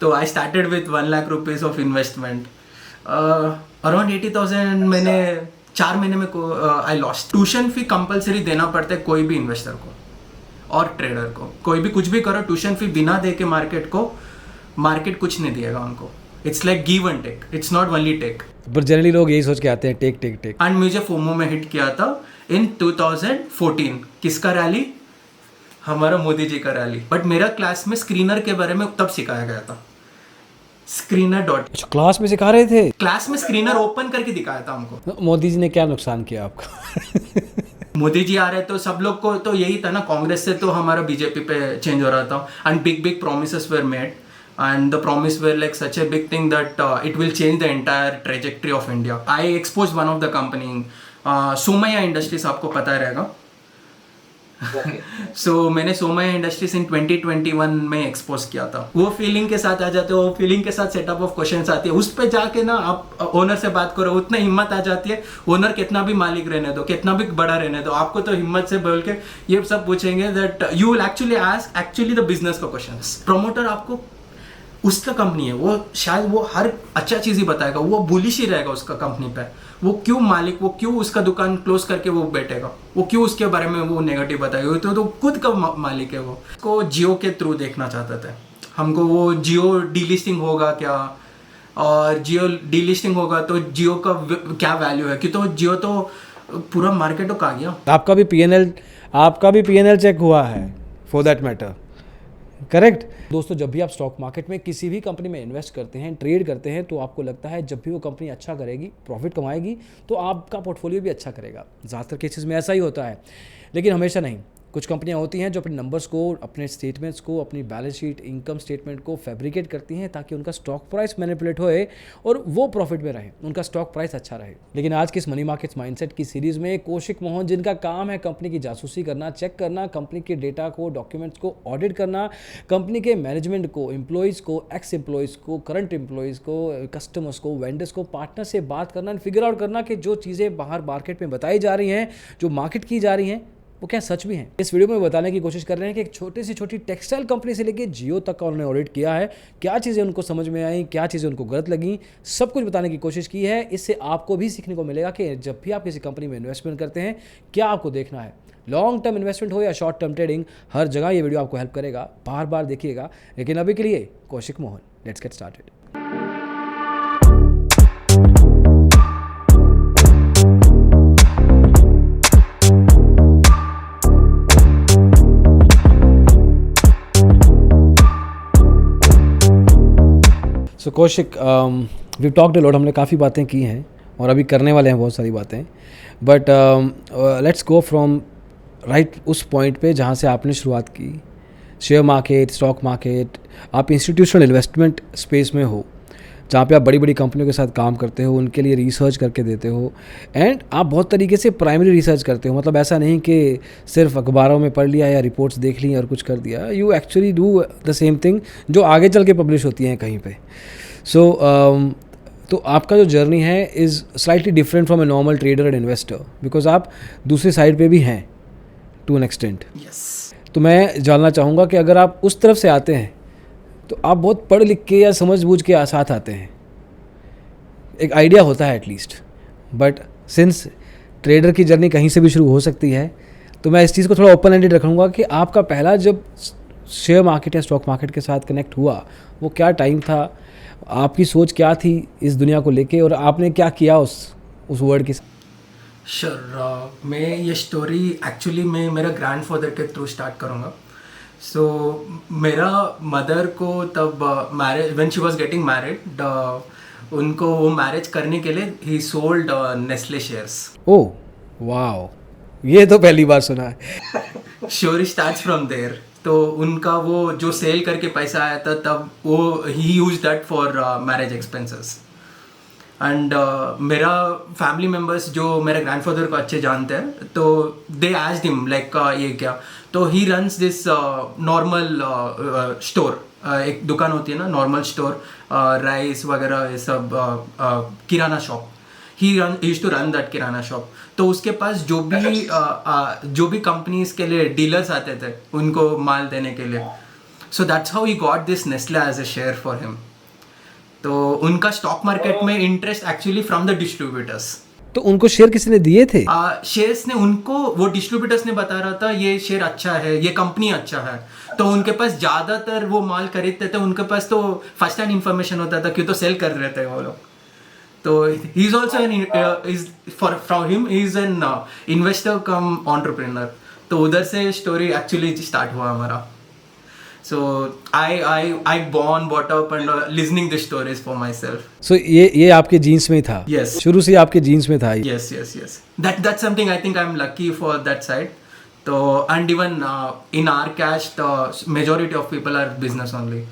तो I started with 1 lakh rupees of investment. Around 80,000 मैंने 4 महीने में I lost. Tuition fee compulsory देना पड़ता है कोई भी इन्वेस्टर को और ट्रेडर को. कोई भी कुछ भी करो, ट्यूशन फी बिना दे के मार्केट कुछ नहीं दिएगा उनको. It's like give and take, it's not only take. पर जनरली लोग यही सोच के आते हैं, टेक टेक टेक. एंड मुझे फोमो में हिट किया था इन 2014. किसका रैली? हमारा मोदी जी का रैली. बट मेरा क्लास में स्क्रीनर के बारे में तब सिखाया गया था. Screener dot. अच्छा, क्लास में सिखा रहे थे? क्लास में स्क्रीनर ओपन करके दिखाया था हमको. मोदी जी ने क्या नुकसान किया आपका? मोदी जी आ रहे तो सब लोग को तो यही था ना, कांग्रेस से तो हमारा बीजेपी पे चेंज हो रहा था. And big promises were made and the promise were like such a big thing that it will change the entire trajectory of India. I exposed one of the company, Somaya Industries, आपको पता रहेगा. So मैंने Somaiya industries इन 2021 में expose किया था. वो feeling के साथ आ जाते हो, वो फीलिंग के साथ सेटअप ऑफ क्वेश्चंस आती है. उस पे जाके ना आप ओनर से बात करो, उतना हिम्मत आ जाती है. ओनर कितना भी मालिक रहने दो, कितना भी बड़ा रहने दो, आपको तो हिम्मत से बोल के ये सब पूछेंगे that you will actually ask actually the business का क्वेश्चंस. प्रमोटर आपको उसका कंपनी है, वो शायद वो हर अच्छा चीज़ ही बताएगा, वो बुलिश ही रहेगा उसका कंपनी पे. वो क्यों मालिक, वो क्यों उसका दुकान क्लोज करके वो बैठेगा, वो क्यों उसके बारे में वो नेगेटिव बताएगा. तो खुद का मालिक है. वो को जियो के थ्रू देखना चाहते थे हमको. वो जियो डीलिस्टिंग होगा क्या, और जियो डीलिस्टिंग होगा तो जियो का क्या वैल्यू है, कि तो जियो तो पूरा मार्केट को आ गया. आपका भी पीएनएल चेक हुआ है फॉर दैट मैटर, करेक्ट. दोस्तों, जब भी आप स्टॉक मार्केट में किसी भी कंपनी में इन्वेस्ट करते हैं, ट्रेड करते हैं, तो आपको लगता है जब भी वो कंपनी अच्छा करेगी, प्रॉफिट कमाएगी, तो आपका पोर्टफोलियो भी अच्छा करेगा. ज़्यादातर केसेस में ऐसा ही होता है, लेकिन हमेशा नहीं. कुछ कंपनियां होती हैं जो अपने नंबर्स को, अपने स्टेटमेंट्स को, अपनी बैलेंस शीट, इनकम स्टेटमेंट को फैब्रिकेट करती हैं ताकि उनका स्टॉक प्राइस मैनिपुलेट होए और वो प्रॉफिट में रहे, उनका स्टॉक प्राइस अच्छा रहे. लेकिन आज की इस मनी मार्केट्स माइंडसेट की सीरीज़ में कौशिक मोहन, जिनका काम है कंपनी की जासूसी करना, चेक करना, कंपनी के डेटा को, डॉक्यूमेंट्स को ऑडिट करना, कंपनी के मैनेजमेंट को, एम्प्लॉयज़ को, एक्स एम्प्लॉयज़ को, करंट एम्प्लॉयज़ को, कस्टमर्स को, वेंडर्स को, पार्टनर से बात करना, फिगर आउट करना कि जो चीज़ें बाहर मार्केट में बताई जा रही हैं, जो मार्केट की जा रही हैं, वो क्या सच भी हैं. इस वीडियो में बताने की कोशिश कर रहे हैं कि एक छोटी से छोटी टेक्सटाइल कंपनी से लेके जियो तक का उन्होंने ऑडिट किया है. क्या चीज़ें उनको समझ में आई, क्या चीज़ें उनको गलत लगी, सब कुछ बताने की कोशिश की है. इससे आपको भी सीखने को मिलेगा कि जब भी आप किसी कंपनी में इन्वेस्टमेंट करते हैं, क्या आपको देखना है. लॉन्ग टर्म इन्वेस्टमेंट हो या शॉर्ट टर्म ट्रेडिंग, हर जगह ये वीडियो आपको हेल्प करेगा. बार बार देखिएगा. लेकिन अभी के लिए Kaushik Mohan, let's get started. So Kaushik, we talked a lot, हमने काफ़ी बातें की हैं और अभी करने वाले हैं बहुत सारी बातें. But let's go from right उस पॉइंट पे जहाँ से आपने शुरुआत की. शेयर मार्केट, स्टॉक मार्केट, आप इंस्टीट्यूशनल इन्वेस्टमेंट स्पेस में हो, जहाँ पे आप बड़ी बड़ी कंपनियों के साथ काम करते हो, उनके लिए रिसर्च करके देते हो, एंड आप बहुत तरीके से प्राइमरी रिसर्च करते हो. मतलब ऐसा नहीं कि सिर्फ अखबारों में पढ़ लिया या रिपोर्ट्स देख ली और कुछ कर दिया. You actually do the same thing जो आगे चल के पब्लिश होती हैं कहीं पे. सो तो आपका जो जर्नी है is slightly different from a normal trader and investor, because आप दूसरी साइड पे भी हैं टू एन एक्सटेंट. तो मैं जानना चाहूँगा कि अगर आप उस तरफ से आते हैं तो आप बहुत पढ़ लिख के या समझ बूझ के साथ आते हैं, एक आइडिया होता है एटलीस्ट. बट सिंस ट्रेडर की जर्नी कहीं से भी शुरू हो सकती है, तो मैं इस चीज़ को थोड़ा ओपन एंडेड रखूँगा कि आपका पहला जब शेयर मार्केट या स्टॉक मार्केट के साथ कनेक्ट हुआ, वो क्या टाइम था, आपकी सोच क्या थी इस दुनिया को लेके, और आपने क्या किया उस वर्ड के साथ. श्योर. मैं ये स्टोरी एक्चुअली मैं मेरा ग्रैंडफादर के थ्रू स्टार्ट करूँगा. सो मेरा मदर को तब marriage, when she was getting married, उनको वो मैरिज करने के लिए ही sold Nestle shares. Oh wow, ये तो पहली बार सुना है. Story starts from there. तो उनका वो जो सेल करके पैसा आया था, तब वो he use that for marriage expenses. And मेरा फैमिली मेम्बर्स जो मेरे ग्रैंडफादर को अच्छे जानते हैं, तो दे आस्क्ड हिम लाइक ये क्या. तो he runs this normal store. एक दुकान होती है ना, नॉर्मल स्टोर, राइस वगैरह ये सब, kirana shop. He used to run that kirana shop. तो उसके पास जो भी कंपनीज के लिए डीलर्स आते थे उनको माल देने के लिए, so that's how he got this Nestle as a share for him. तो उनका स्टॉक मार्केट में interest actually from the distributors. तो उनको शेयर किसी ने दिए थे? शेयर्स ने उनको, वो डिस्ट्रीब्यूटर्स ने बता रहा था ये शेयर अच्छा है, ये कंपनी अच्छा है, तो उनके पास ज्यादातर वो माल खरीदते थे, उनके पास तो फर्स्ट हैंड इंफॉर्मेशन होता था, क्यों तो सेल कर रहे थे वो लोग. तो he is also an from him he is an investor come entrepreneur. तो उधर से स्टोरी एक्चुअली स्टार्ट हुआ हमारा. So I born, brought up and listening the stories for myself. सो ये आपके जीन्स में ही था? Yes. शुरू से ही आपके जीन्स में था ये? Yes. That's something I think I'm lucky for that side. So and even in our caste, majority of people are business only.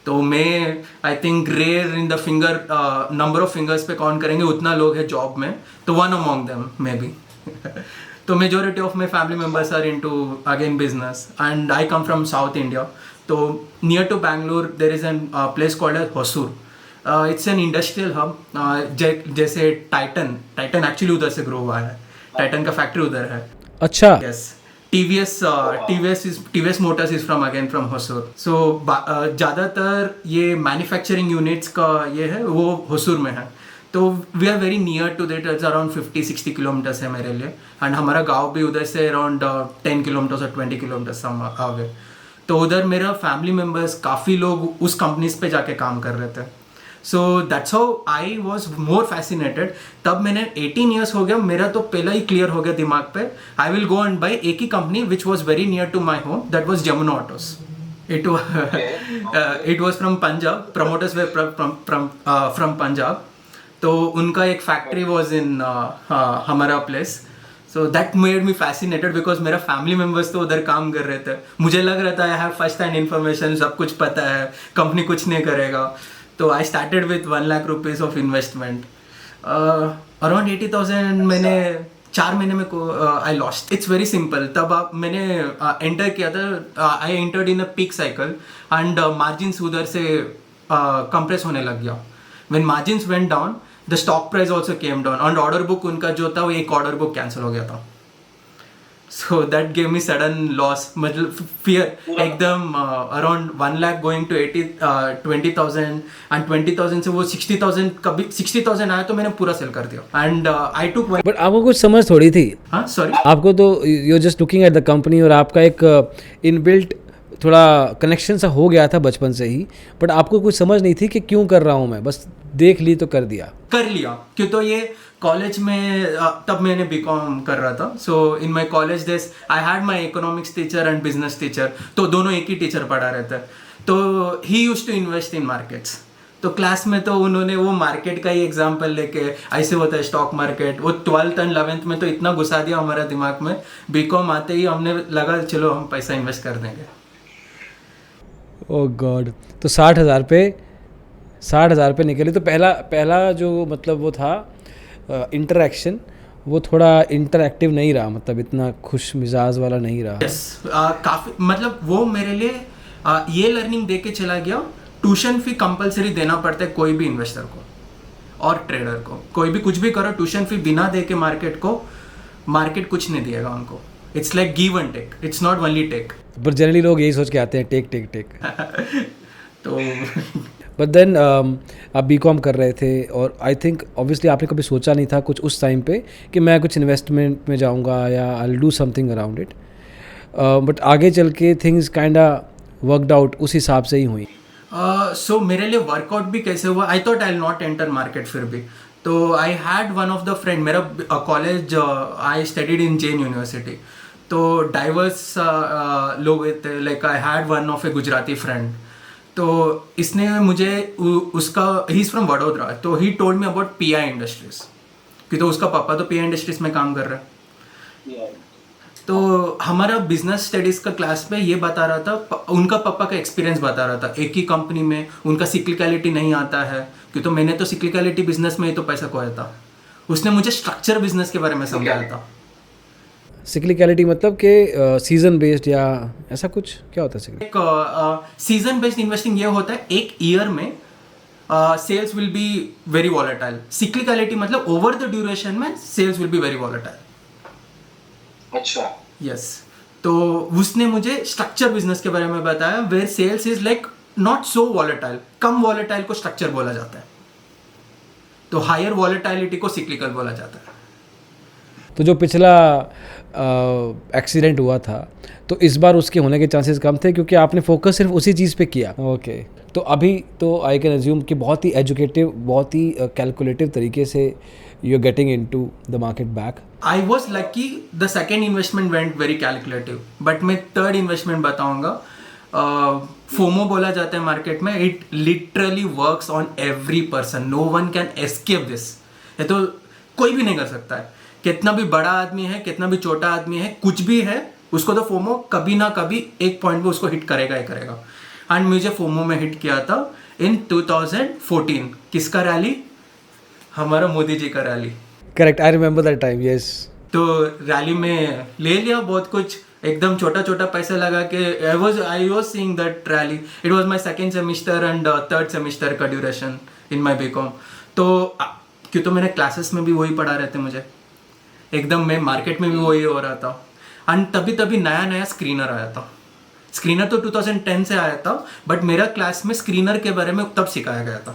तो मैं I think rare in the finger number of fingers पे count करेंगे उतना लोग है job में, तो one among them maybe. तो majority of my family members are into again business and I come from South India. तो near to Bangalore there is a place called as Hosur. It's an industrial hub. जैसे Titan actually उधर से grow हुआ है. Titan का factory उधर है. अच्छा. Yes. TVS Motors is from Hosur. So ज़्यादातर ये मैन्युफैक्चरिंग यूनिट्स का ये है वो होसूर में है. तो we are very near to that. It's around 50-60 kilometres है मेरे लिए. एंड हमारा गांव भी उधर से अराउंड 10 किलोमीटर्स और 20 किलोमीटर्स आगे. तो उधर मेरा फैमिली मेम्बर्स काफ़ी लोग उस कंपनीज पे जाके काम कर रहे थे. सो that's how I was more fascinated. तब मैंने 18 ईयर्स हो गया, मेरा तो पहला ही क्लियर हो गया दिमाग पे, I will go and by एक ही company which was very near to my home. That was Jamuna autos. It was from Punjab. Promoters were from Punjab. तो उनका एक फैक्ट्री वॉज इन हमारा place. So that made me fascinated because मेरा family members तो उधर काम कर रहे थे. मुझे लग रहा था I have first hand information, सब कुछ पता है, कंपनी कुछ नहीं करेगा. तो I started with 1 lakh rupees of investment. Around 80,000 मैंने 4 महीने में को I lost. It's very simple. तब मैंने एंटर किया था. I entered in a peak cycle and margins उधर से कंप्रेस होने लग गया. When margins went down the stock price also came down and order book उनका जो था वो एक ऑर्डर बुक कैंसिल हो गया था. So that gave me sudden loss. मतलब फियर एकदम. Around 1 lakh going to 20,000 and 20,000 से वो 60,000. कभी 60,000 आया तो मैंने पूरा सेल कर दिया. And I took. बट आपको कुछ समझ थोड़ी थी? हाँ सॉरी. आपको तो you are just looking at the company और आपका एक इनबिल्ट थोड़ा कनेक्शन सा हो गया था बचपन से ही. बट आपको कुछ समझ नहीं थी कि क्यों कर रहा हूँ मैं, बस देख ली तो कर लिया. क्यों तो ये कॉलेज में तब मैंने बीकॉम कर रहा था. So in my college days I had my economics teacher and business teacher. तो दोनों एक ही टीचर पढ़ा रहे थे. तो he used to invest in markets. तो क्लास में तो उन्होंने वो मार्केट का ही एग्जाम्पल लेके ऐसे होता है स्टॉक मार्केट, वो 12th एंड 11th में तो इतना घुसा दिया हमारा दिमाग में. बीकॉम आते ही हमने लगा चलो हम पैसा इन्वेस्ट कर देंगे. ओह गॉड. तो 60,000 पे निकले. तो पहला जो मतलब वो था इंटरैक्शन, वो थोड़ा इंटरैक्टिव नहीं रहा, मतलब इतना खुश मिजाज वाला नहीं रहा. yes, काफ़ी मतलब वो मेरे लिए ये लर्निंग दे के चला गया. ट्यूशन फी कंपलसरी देना पड़ता है कोई भी इन्वेस्टर को और ट्रेडर को. कोई भी कुछ भी करो, ट्यूशन फी बिना दे के मार्केट कुछ नहीं देगा उनको. It's like give and take. It's not only take. पर जनरली लोग यही सोच के आते हैं टेक. तो बट देन आप बीकॉम कर रहे थे और आई थिंक ऑब्वियसली आपने कभी सोचा नहीं था कुछ उस टाइम पे कि मैं कुछ इन्वेस्टमेंट में जाऊंगा या I will do something around it. But आगे चल के थिंग्स काइंडा वर्कड आउट उस हिसाब से ही हुई. सो मेरे लिए वर्कआउट भी कैसे हुआ, I thought I will not enter market. फिर भी तो I had one of the friend. मेरा college I studied in Jain university. तो डाइवर्स लोग थे. Like I had one of a Gujarati friend. तो इसने मुझे उसका ही इज़ फ्रॉम वडोदरा. तो he told me about PI industries. कि तो उसका पापा तो PI इंडस्ट्रीज में काम कर रहा है. तो हमारा बिजनेस स्टडीज़ का क्लास में ये बता रहा था, उनका पापा का एक्सपीरियंस बता रहा था. एक ही कंपनी में उनका सिक्लिकलिटी नहीं आता है. कि तो मैंने तो सिक्लिकलिटी बिजनेस में ही तो पैसा खोया था. उसने मुझे स्ट्रक्चर बिजनेस के बारे में समझाया था. सिक्लिकलिटी मतलब कि सीजन बेस्ड या ऐसा कुछ, क्या होता है? सीजन बेस्ड इन्वेस्टिंग ये होता है एक ईयर में sales will be very volatile. Cyclicality मतलब ओवर द ड्यूरेशन में sales will be very volatile. अच्छा. यस. तो तो उसने मुझे स्ट्रक्चर बिजनेस के बारे में बताया, where sales is like not so volatile, कम वॉलेटाइल को स्ट्रक्चर बोला जाता है, तो हायर वॉलेटाइलिटी को सिक्लिकल बोला जाता है। तो जो पिछला एक्सीडेंट हुआ था, तो इस बार उसके होने के चांसेस कम थे क्योंकि आपने फोकस सिर्फ उसी चीज़ पे किया। ओके, तो अभी तो आई कैन अज्यूम कि बहुत ही एजुकेटिव, बहुत ही कैलकुलेटिव तरीके से you are getting into the market back. I was lucky, the second investment went very calculative, but मैं थर्ड इन्वेस्टमेंट बताऊंगा। फोमो बोला जाता है मार्केट में, it literally works on every person, no one can escape this. ये तो कोई भी नहीं कर सकता है, कितना भी बड़ा आदमी है, कितना भी छोटा आदमी है, कुछ भी है, उसको तो फोमो कभी ना कभी एक पॉइंट पे उसको हिट करेगा ही करेगा। एंड मुझे फोमो में हिट किया था इन 2014। किसका रैली? हमारा मोदी जी का rally. Correct, I remember that time, yes. तो रैली में ले लिया बहुत कुछ, एकदम छोटा छोटा पैसा लगा के। I was seeing that rally, it was my second semester and third semester का ड्यूरेशन इन माई बीकॉम। तो क्यों, तो मेरे क्लासेस में भी वही पढ़ा रहे थे मुझे, एकदम मैं मार्केट में भी वही हो रहा था। एंड तभी नया नया स्क्रीनर आया था। स्क्रीनर तो 2010 से आया था, बट मेरा क्लास में स्क्रीनर के बारे में तब सिखाया गया था।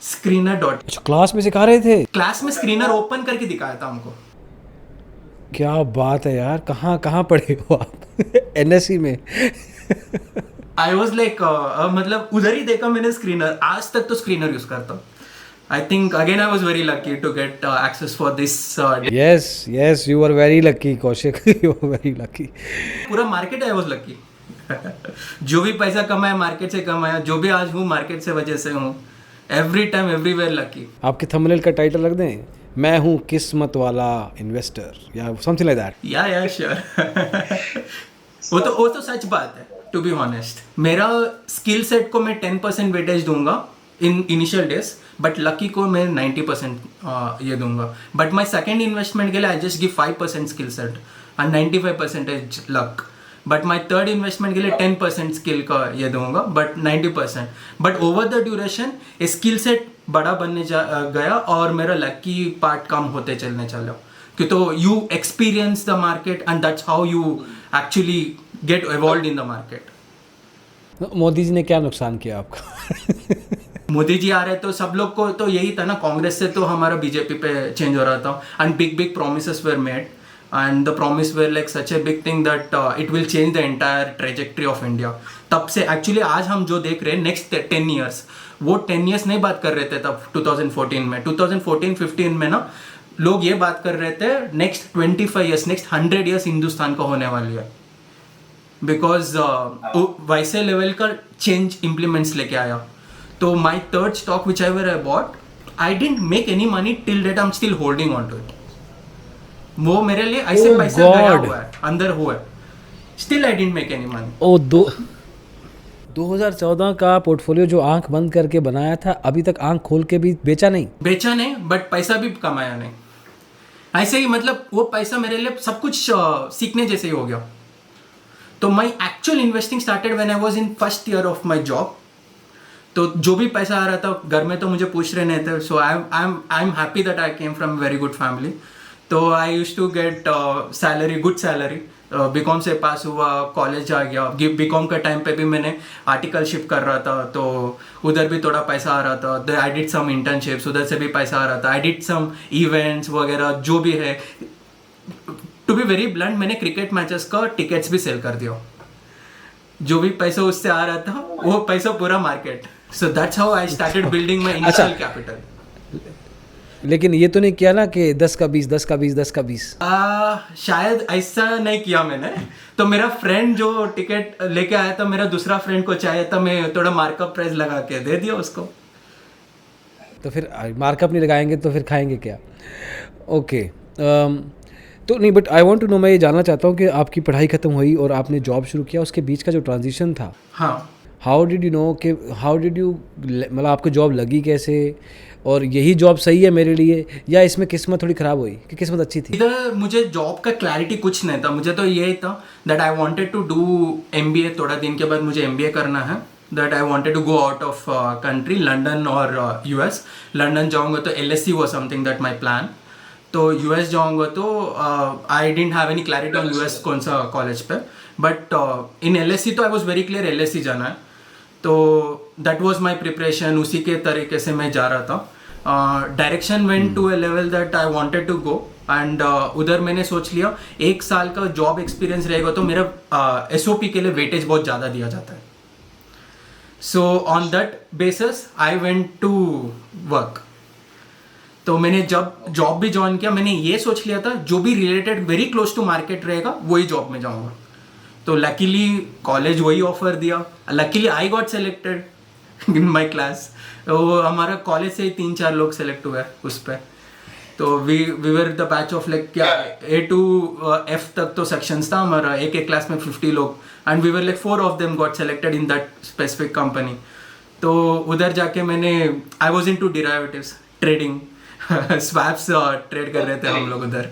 स्क्रीनर डॉट, अच्छा, क्लास में सिखा रहे थे? क्लास में स्क्रीनर ओपन करके दिखाया था हमको। क्या बात है यार, कहाँ पढ़े हो आप? एनएससी में? आई वॉज लाइक, मतलब उधर ही देखा मैंने स्क्रीनर, आज तक तो स्क्रीनर यूज करता हूँ। I think again I was very lucky to get access for this. Yes, you were very lucky, Kaushik. You were very lucky. पूरा मार्केट I was lucky. जो भी पैसा कमाया मार्केट से कमाया, जो भी आज हूँ मार्केट से वजह से हूँ। Every time, everywhere lucky. आपके थंबनेल का टाइटल रख दें, मैं हूँ किस्मत वाला इन्वेस्टर, या समथिंग लाइक दैट। या श्योर। वो तो सच बात है, टू बी ऑनेस्ट। मेरा स्किल सेट को मैं 10% वेटेज दूंगा in initial days, but lucky को मैं 90% ये दूंगा। बट माई सेकेंड इन्वेस्टमेंट के लिए I just give 5% skill set and 95% luck. But my third investment के लिए 10% स्किल का ये दूंगा, but 90%। But over the duration skill set बड़ा बनने गया और मेरा लकी पार्ट कम होते चला। कि तो you experience the market and that's how you actually get evolve in the market. Modi ji ने क्या नुकसान किया आपका? मोदी जी आ रहे तो सब लोग को तो यही था ना, कांग्रेस से तो हमारा बीजेपी पे चेंज हो रहा था। And big promises were made and the promise were like such a big thing that it will change the entire trajectory of India. तब से एक्चुअली आज हम जो देख रहे हैं नेक्स्ट 10 ईयर्स, वो 10 ईयर्स नहीं बात कर रहे थे तब 2014 में। 2014-15 में ना लोग ये बात कर रहे थे next 25 years, next 100 years Hindustan का होने वाली है। बिकॉज वैसे लेवल का चेंज इम्प्लीमेंट्स लेके आया। तो my third stock which ever I bought, I didn't make any money till date, I am still holding on to it. वो मेरे लिए ऐसे पैसा गया हुआ है, अंदर हुआ है, still I didn't make any money. 2014 का पोर्टफोलियो जो आंख बंद करके बनाया था, अभी तक आंख खोल के भी बेचा नहीं? बेचा नहीं, बट पैसा भी कमाया नहीं। ऐसे ही मतलब वो पैसा मेरे लिए सब कुछ सीखने जैसे ही हो गया। तो my actual investing started when I was in first year of my job. तो जो भी पैसा आ रहा था घर में तो मुझे पूछ रहे नहीं थे। So I am happy that I came from very good family. तो I used to get salary, good salary. BCom से पास हुआ, कॉलेज आ गया। बीकॉम के टाइम पे भी मैंने आर्टिकलशिप कर रहा था, तो उधर भी थोड़ा पैसा आ रहा था। आई डिड सम इंटर्नशिप्स, उधर से भी पैसा आ रहा था। आई डिड सम इवेंट्स वगैरह जो भी है। टू बी वेरी ब्लंट, मैंने क्रिकेट मैचेस का टिकट्स भी सेल कर दिया। जो भी पैसा उससे आ रहा था वो पैसा पूरा market. So that's how I started building my initial capital. लेकिन ये तो नहीं किया ना कि 10 का 20, 10 का 20, 10 का 20? शायद ऐसा नहीं किया मैंने। तो मेरा फ्रेंड जो टिकट लेके आया था, मेरा दूसरा फ्रेंड को चाहिए था, मैं थोड़ा मार्कअप प्राइस लगा के दे दिया उसको। तो फिर मार्कअप नहीं लगाएंगे तो फिर खाएंगे क्या? ओके, तो नहीं, but I want to know, मैं ये जानना चाहता हूँ कि आपकी पढ़ाई खत्म हुई और आपने जॉब शुरू किया, उसके बीच का जो ट्रांजिशन था, हाँ, हाउ डिड यू नो कि मतलब आपको जॉब लगी कैसे, और यही जॉब सही है मेरे लिए, या इसमें किस्मत थोड़ी ख़राब हुई कि किस्मत अच्छी थी? इधर मुझे जॉब का क्लैरिटी कुछ नहीं था। मुझे तो यही था that I wanted to do MBA। थोड़ा दिन के बाद मुझे MBA करना है। That I wanted to go out of country, London और US। लंदन जाऊँगा तो LSE was something that my plan. तो यूएस जाऊंगा तो I didn't have any clarity on US कौन सा कॉलेज पे, बट इन एलएससी तो I was very clear LSE जाना है, तो दैट वाज माय प्रिपरेशन, उसी के तरीके से मैं जा रहा था। Direction went to a level that I wanted to go, and उधर मैंने सोच लिया 1 साल का जॉब एक्सपीरियंस रहेगा तो मेरा एसओपी के लिए वेटेज बहुत ज़्यादा दिया जाता है। So on that basis I went to work. तो मैंने जब जॉब भी ज्वाइन किया, मैंने ये सोच लिया था जो भी related very close to market रहेगा वही जॉब में जाऊंगा। तो लकीली कॉलेज वही ऑफर दिया, luckily I got selected in my class. वो हमारा कॉलेज से ही 3-4 लोग सेलेक्ट हुए उस पर। तो we were the batch of like क्या A to F तक तो सेक्शंस था हमारा, एक क्लास में 50 लोग, and we were like 4 of them got selected in that specific company. तो उधर जाके मैंने I was into derivatives trading swaps trade कर रहे थे हम लोग उधर।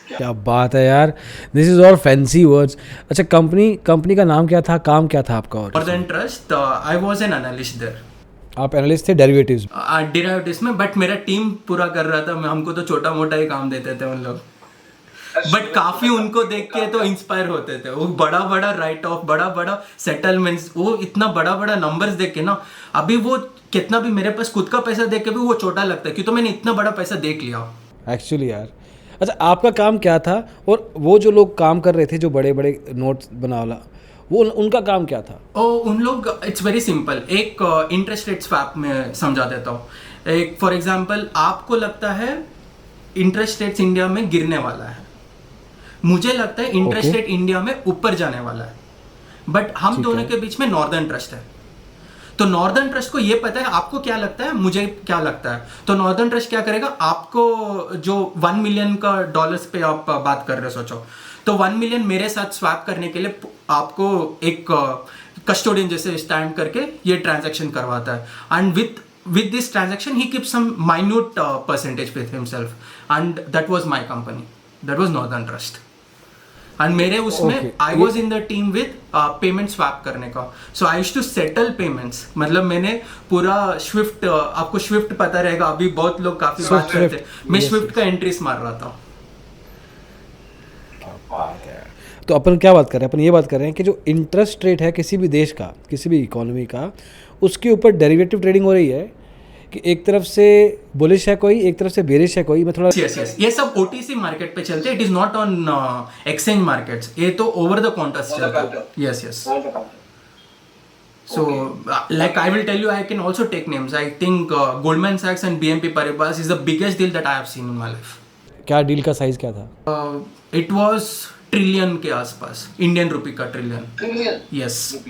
क्या बात है यार, this is all fancy words. अच्छा, कंपनी का नाम क्या था, काम क्या था आपका? और northern trust, I was an analyst there. आप एनालिस्ट थे डेरिवेटिव्स? डेरिवेटिव्स में, बट मेरा टीम पूरा कर रहा था, हमको तो छोटा मोटा ही काम देते थे उन लोग, बट काफी उनको देख के तो इंस्पायर होते थे। वो बड़ा बड़ा राइट ऑफ, बड़ा बड़ा सेटलमेंट्स, वो इतना बड़ा बड़ा नंबर्स देख के ना, अभी वो कितना भी मेरे पास खुद का पैसा देख के भी वो छोटा लगता है, क्योंकि तो मैंने इतना बड़ा पैसा देख लिया एक्चुअली यार। अच्छा, आपका काम क्या था, और वो जो लोग काम कर रहे थे जो बड़े बड़े नोट्स बनावला, वो उनका काम क्या था? उन लोग, इट्स वेरी सिंपल। एक इंटरेस्ट रेट स्वैप में समझा देता हूँ। एक फॉर एग्जांपल, आपको लगता है इंटरेस्ट रेट्स इंडिया में गिरने वाला है, मुझे लगता है इंटरेस्ट रेट इंडिया में ऊपर जाने वाला है, बट हम दोनों के बीच में नॉर्दर्न ट्रस्ट है। तो नॉर्दर्न ट्रस्ट को ये पता है आपको क्या लगता है, मुझे क्या लगता है। तो नॉर्दर्न ट्रस्ट क्या करेगा, आपको जो 1 मिलियन का डॉलर्स पे आप बात कर रहे हो, सोचो तो 1 मिलियन मेरे साथ स्वैप करने के लिए आपको एक कस्टोडियन जैसे स्टैंड करके ये ट्रांजैक्शन करवाता है, and with this transaction he keeps some minute percentage with himself, and that was my company, that was Northern Trust, and मेरे उसमें I was in the team with payment swap करने का, so I used to settle payments। मतलब मैंने पूरा Swift, आपको Swift पता रहेगा, अभी बहुत लोग काफी बात करते हैं, मैं स्विफ्ट का एंट्रीज मार रहा था। तो अपन क्या बात कर रहे हैं, अपन ये बात कर रहे हैं कि जो इंटरेस्ट रेट है किसी भी देश का, किसी भी इकोनॉमी का, उसके ऊपर डेरिवेटिव ट्रेडिंग हो रही है कि एक तरफ से बुलिश है कोई, एक तरफ से बेरिश है कोई। मैं थोड़ा yes, ये सब OTC मार्केट पे चलते हैं, it is not on exchange markets, ये तो ओवर द काउंटर चलता है। Yes so like I will tell you, I can also take names. I think Goldman सैक्स and BNP Paribas is the biggest deal that I have seen in my life. क्या deal का size क्या था? It was trillion के आसपास, Indian rupee का trillion. Yes,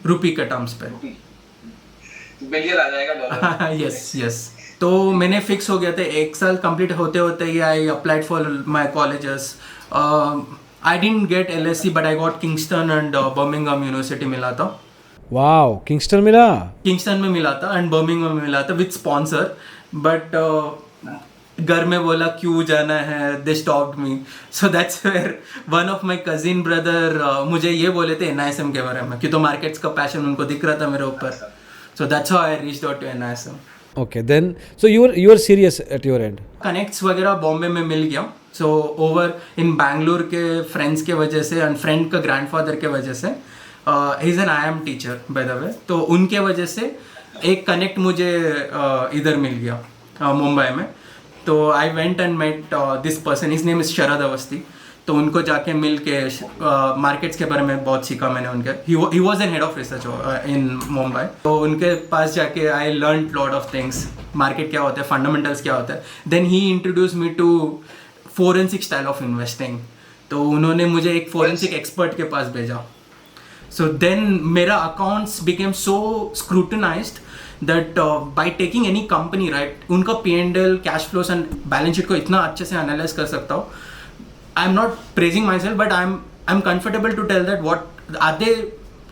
रुपी के terms पे बिलियन आ जाएगा डॉलर। यस तो मैंने फिक्स हो गया था, 1 साल कंप्लीट होते होते ही I applied for my colleges. I didn't get LSE but I got Kingston and Birmingham university मिला था। वाओ, किंगस्टन मिला? किंगस्टन में मिला था एंड बर्मिंघम में मिला था विद स्पॉन्सर, बट घर में बोला क्यों जाना है, they stopped me. So that's where one of my cousin brother मुझे ये बोले थे NISM के बारे में, कि तो मार्केट्स का पैशन उनको दिख रहा था मेरे ऊपर। So that's how I reached out to NISM. Okay, then so you were serious at your end. Connects वगैरह बॉम्बे में मिल गया, सो ओवर इन बैंगलोर के फ्रेंड्स के वजह से एंड फ्रेंड का ग्रैंडफादर के वजह से, he is an IIM teacher by the way, तो उनके वजह से एक कनेक्ट मुझे इधर मिल गया मुंबई में। तो I went and met this person, his name is Sharad Awasthi. तो उनको जाके मिल के मार्केट्स के बारे में बहुत सीखा मैंने उनके। He was an head of research in Mumbai, तो उनके पास जाके I learn lot of things, market क्या होता है, फंडामेंटल्स क्या होता है। Then he introduce me to forensic style of investing, तो उन्होंने मुझे एक फोरेंसिक एक्सपर्ट के पास भेजा। सो देन मेरा accounts became so scrutinised that by taking any company, right, उनका P&L, cash flows and balance sheet को इतना अच्छे से एनालाइज कर सकता हूँ। I am not praising myself, but I am comfortable to tell that what are they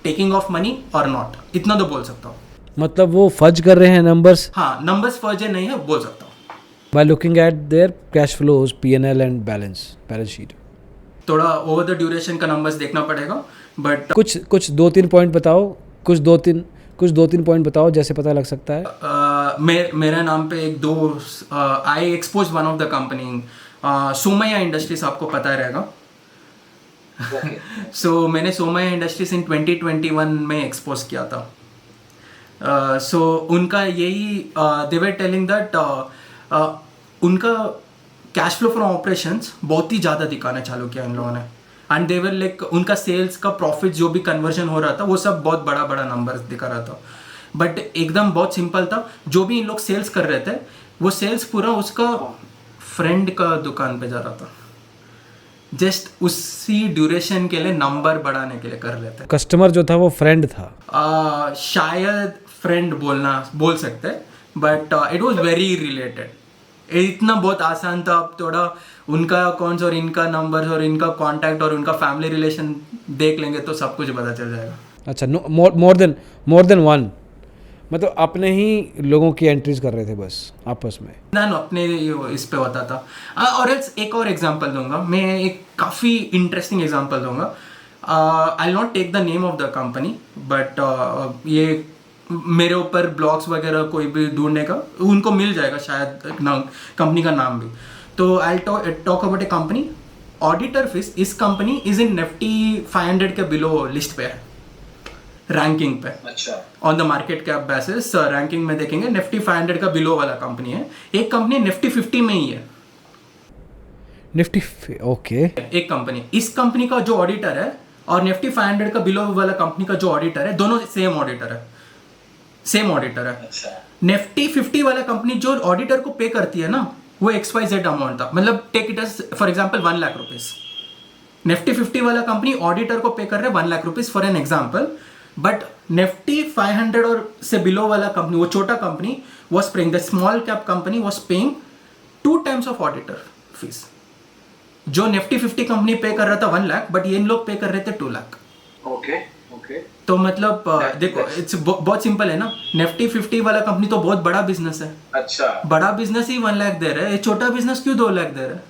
taking of money और not, इतना तो बोल सकता हूँ। मतलब वो फर्ज कर रहे हैं नंबर्स? हाँ, नंबर्स फर्ज है नहीं है बोल सकता हूँ। By looking at there cash flows, P&L and balance sheet. थोड़ा ओवर द ड्यूरेशन का नंबर्स देखना पड़ेगा, बट कुछ 2-3 पॉइंट बताओ, कुछ दो तीन पॉइंट बताओ जैसे पता लग सकता है। मेरे नाम पे एक दो I expose one of the company Somaiya industries, आपको पता रहेगा। सो मैंने सोमैया इंडस्ट्रीज इन 2021 में एक्सपोज किया था। सो उनका यही दे वर टेलिंग दैट उनका कैश फ्लो फ्रॉम ऑपरेशंस बहुत ही ज़्यादा दिखाना चालू किया इन लोगों ने। एंड दे वर लाइक उनका सेल्स का प्रॉफिट जो भी कन्वर्जन हो रहा था वो सब बहुत बड़ा बड़ा नंबर दिखा रहा था। बट एकदम बहुत सिंपल था, जो भी इन लोग सेल्स कर रहे थे वो सेल्स पूरा उसका फ्रेंड का दुकान पे जा रहा था, जस्ट उसी ड्यूरेशन के लिए नंबर बढ़ाने के लिए कर रहे थे। कस्टमर जो था वो फ्रेंड था, शायद फ्रेंड बोल सकते हैं, but it was very related. इतना बहुत आसान था। अब थोड़ा उनका अकाउंट्स और इनका नंबर्स और इनका कांटेक्ट और उनका फैमिली रिलेशन देख लेंगे तो सब कुछ पता चल जाएगा। अच्छा, मोर देन वन, मतलब अपने ही लोगों की एंट्रीज कर रहे थे बस आपस में ना अपने इस पे होता था। और एक और एग्जांपल दूंगा मैं, एक काफ़ी इंटरेस्टिंग एग्जांपल दूंगा। I will not take the name of the company, but ये मेरे ऊपर ब्लॉग्स वगैरह कोई भी ढूंढने का उनको मिल जाएगा शायद कंपनी का नाम भी। तो I talk about A company auditor fees. इस कंपनी इज इन निफ्टी 500 के बिलो लिस्ट पे है, रैंकिंग पे। अच्छा, on the market cap basis ranking में देखेंगे निफ्टी 500 का बिलो वाला कंपनी है। एक कंपनी निफ्टी 50 में ही है, निफ्टी, ओके। एक कंपनी। इस कंपनी का जो ऑडिटर है और निफ्टी 500 का बिलो वाला कंपनी का जो ऑडिटर है, दोनों सेम ऑडिटर है, सेम ऑडिटर है। अच्छा, निफ्टी 50 वाला कंपनी जो ऑडिटर को पे करती है ना, वो XYZ अमाउंट था, मतलब take it as for example 1 लाख रुपीस। निफ्टी 50 वाला कंपनी ऑडिटर को पे कर रहे हैं 1 लाख rupees for an example. But Nifty 500 और से बिलो वाला कंपनी, वो छोटा company, was paying, the small cap company was paying 2 times of auditor fees. जो निफ्टी 50 कंपनी पे कर रहा था 1 लाख, बट ये इन लोग पे कर रहे थे 2 लाख। Okay okay. तो मतलब देखो इट्स बहुत सिंपल है ना। निफ्टी 50 वाला कंपनी तो बहुत बड़ा बिजनेस है, अच्छा, बड़ा बिजनेस ही 1 लाख दे रहा है, ये छोटा बिजनेस क्यों 2 लाख दे रहा है?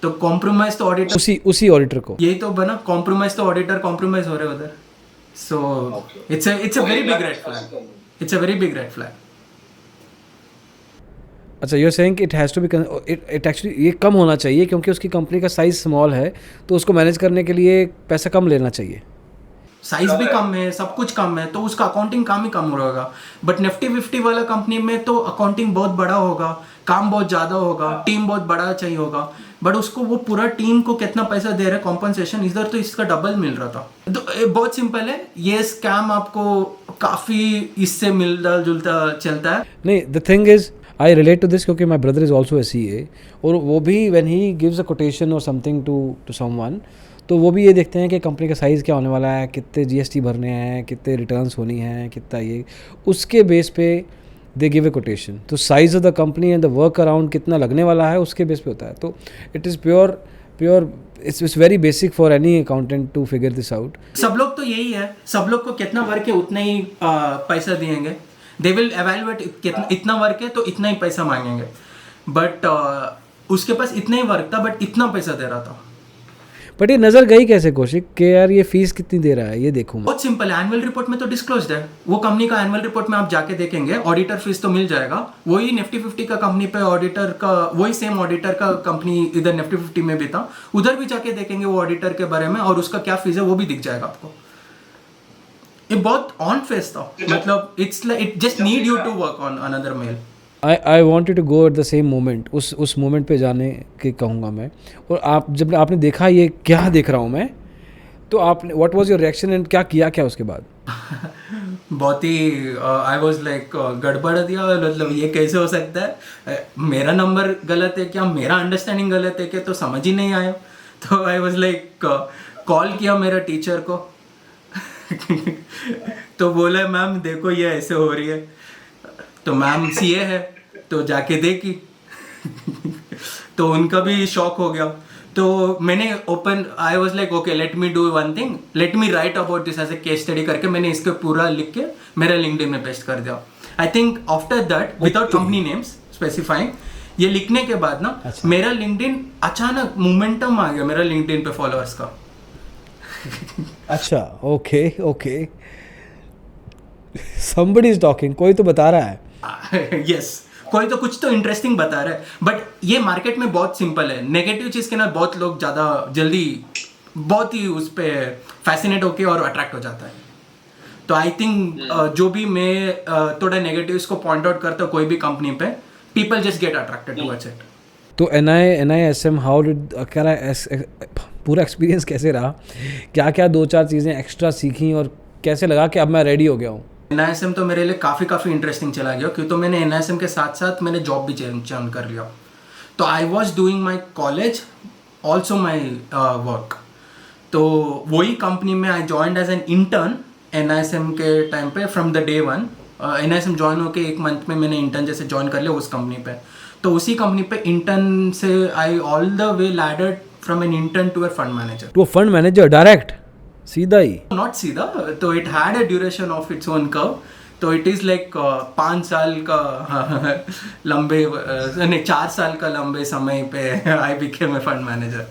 तो कॉम्प्रोमाइज तो ऑडिटर, उसी ऑडिटर को, यही तो बना, कॉम्प्रोमाइज तो ऑडिटर कॉम्प्रोमाइज हो रहे उधर। So it's a very big red flag, it's a very big red flag. अच्छा, you are saying it has to be, it actually ये कम होना चाहिए क्योंकि उसकी कंपनी का साइज स्मॉल है, तो उसको मैनेज करने के लिए पैसा कम लेना चाहिए। साइज भी कम है, सब कुछ कम है, तो उसका अकाउंटिंग काम ही कम होगा। बट निफ्टी 50 वाला कंपनी में तो अकाउंटिंग बहुत बड़ा होगा, काम बहुत ज़्यादा होगा, टीम बहुत बड़ा चाहिए होगा। बट उसको वो पूरा टीम को कितना पैसा दे रहा है कॉम्पनसेशन, इधर तो इसका डबल मिल रहा था। तो बहुत सिंपल है, ये स्कैम आपको काफ़ी इससे मिलता जुलता चलता है। नहीं, the thing is I relate to this क्योंकि my brother is also a CA, और वो भी when he gives a quotation और समथिंग टू समवन, तो वो भी ये देखते हैं कि कंपनी का साइज़ क्या होने वाला है, कितने GST भरने हैं, कितने रिटर्न्स होनी हैं, कितना ये, उसके बेस पे दे गिव ए कोटेशन। तो size of the company and the work around कितना लगने वाला है उसके बेस पे होता है। तो it is pure it's very basic for any accountant to figure this out. सब लोग तो यही है, सब लोग को कितना वर्क है उतना ही पैसा देंगे। दे विल एवेलुएट इतना वर्क है तो इतना ही पैसा मांगेंगे। बट उसके पास इतना ही वर्क था बट इतना पैसा दे रहा था। बट ये नज़र गई कैसे कौशिक कि यार ये फीस कितनी दे रहा है, ये देखूँ। बहुत सिंपल है, एनुअल रिपोर्ट में तो डिस्क्लोज्ड है। वो कंपनी का एनुअल रिपोर्ट में आप जाके देखेंगे, ऑडिटर फीस तो मिल जाएगा। वही निफ्टी 50 का कंपनी पे ऑडिटर का, वही सेम ऑडिटर का कंपनी इधर निफ्टी 50 में भी था, उधर भी जाके देखेंगे वो ऑडिटर के बारे में और उसका क्या फीस है वो भी दिख जाएगा आपको। ये बहुत ऑन फेस था, मतलब it just need you to work on another mail. I want to go at the same moment, उस मोमेंट पे जाने के कहूँगा मैं। और आप जब आपने देखा ये क्या देख रहा हूँ मैं, तो आपने what was your reaction and क्या किया क्या उसके बाद? बहुत ही आई वाज लाइक गड़बड़ दिया, मतलब ये कैसे हो सकता है, मेरा नंबर गलत है क्या, मेरा अंडरस्टैंडिंग गलत है क्या, तो समझ ही नहीं आया। तो आई वाज लाइक कॉल किया मेरा टीचर को तो बोला मैम देखो ये ऐसे हो रही है। तो मैम CA है तो जाके देखी तो उनका भी शॉक हो गया। तो मैंने I was like okay let me do one thing, let me write about this as a case study करके मैंने इसके पूरा लिख के मेरा लिंक्डइन में पेस्ट कर दिया। I think after that without company names specifying, ये लिखने के बाद ना मेरा लिंक्डइन अचानक मोमेंटम आ गया मेरा लिंक्डइन पे फॉलोअर्स का। अच्छा, ओके somebody is talking, कोई तो बता रहा है। यस कोई तो कुछ तो इंटरेस्टिंग बता रहा है, बट ये मार्केट में बहुत सिंपल है। नेगेटिव चीज़ के ना बहुत लोग ज़्यादा जल्दी बहुत ही उस पर फैसिनेट होके और अट्रैक्ट हो जाता है। तो आई थिंक जो भी मैं थोड़ा नेगेटिव्स को पॉइंट आउट करता हूँ कोई भी कंपनी पे, people just get attracted towards it. तो NISM हाउ डिड पूरा एक्सपीरियंस कैसे रहा, क्या क्या 2-4 चीज़ें एक्स्ट्रा सीखी और कैसे लगा कि अब मैं रेडी हो गया हूँ? NISM तो मेरे लिए काफ़ी इंटरेस्टिंग चला गया, क्योंकि तो मैंने NISM के साथ साथ मैंने जॉब भी चेंज कर लिया। तो I was doing my college also my work. तो वही कंपनी में I joined as an intern NISM के टाइम पे from the day one. NISM join होके 1 मंथ में मैंने इंटर्न जैसे ज्वाइन कर लिया उस कंपनी पे। तो उसी कंपनी पे इंटर्न से I all the way laddered from an intern to a fund manager. To fund manager direct, सीधा ही? नॉट सीधा, तो it had a duration of its own curve. तो इट इज़ लाइक 5 साल का लंबे नहीं 4 साल का लंबे समय पे I became a fund manager.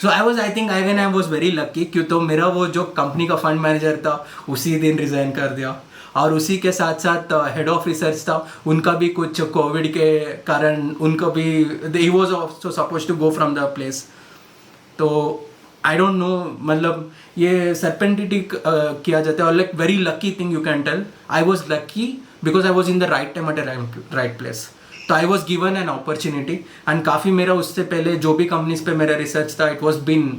So I think I was very lucky, क्यों तो मेरा वो जो कंपनी का फंड मैनेजर था उसी दिन रिजाइन कर दिया, और उसी के साथ साथ हेड ऑफिसर्स था, उनका भी कुछ कोविड के कारण उनको भी he was also suppose to go from the place. तो आई डोंट नो, मतलब ये सर्पेंटिटी किया जाता है, और like very lucky thing you can tell. I was lucky because I was in the right time at a right place. तो I was given an opportunity, and काफ़ी मेरा उससे पहले जो भी कंपनीज पे मेरा रिसर्च था it was been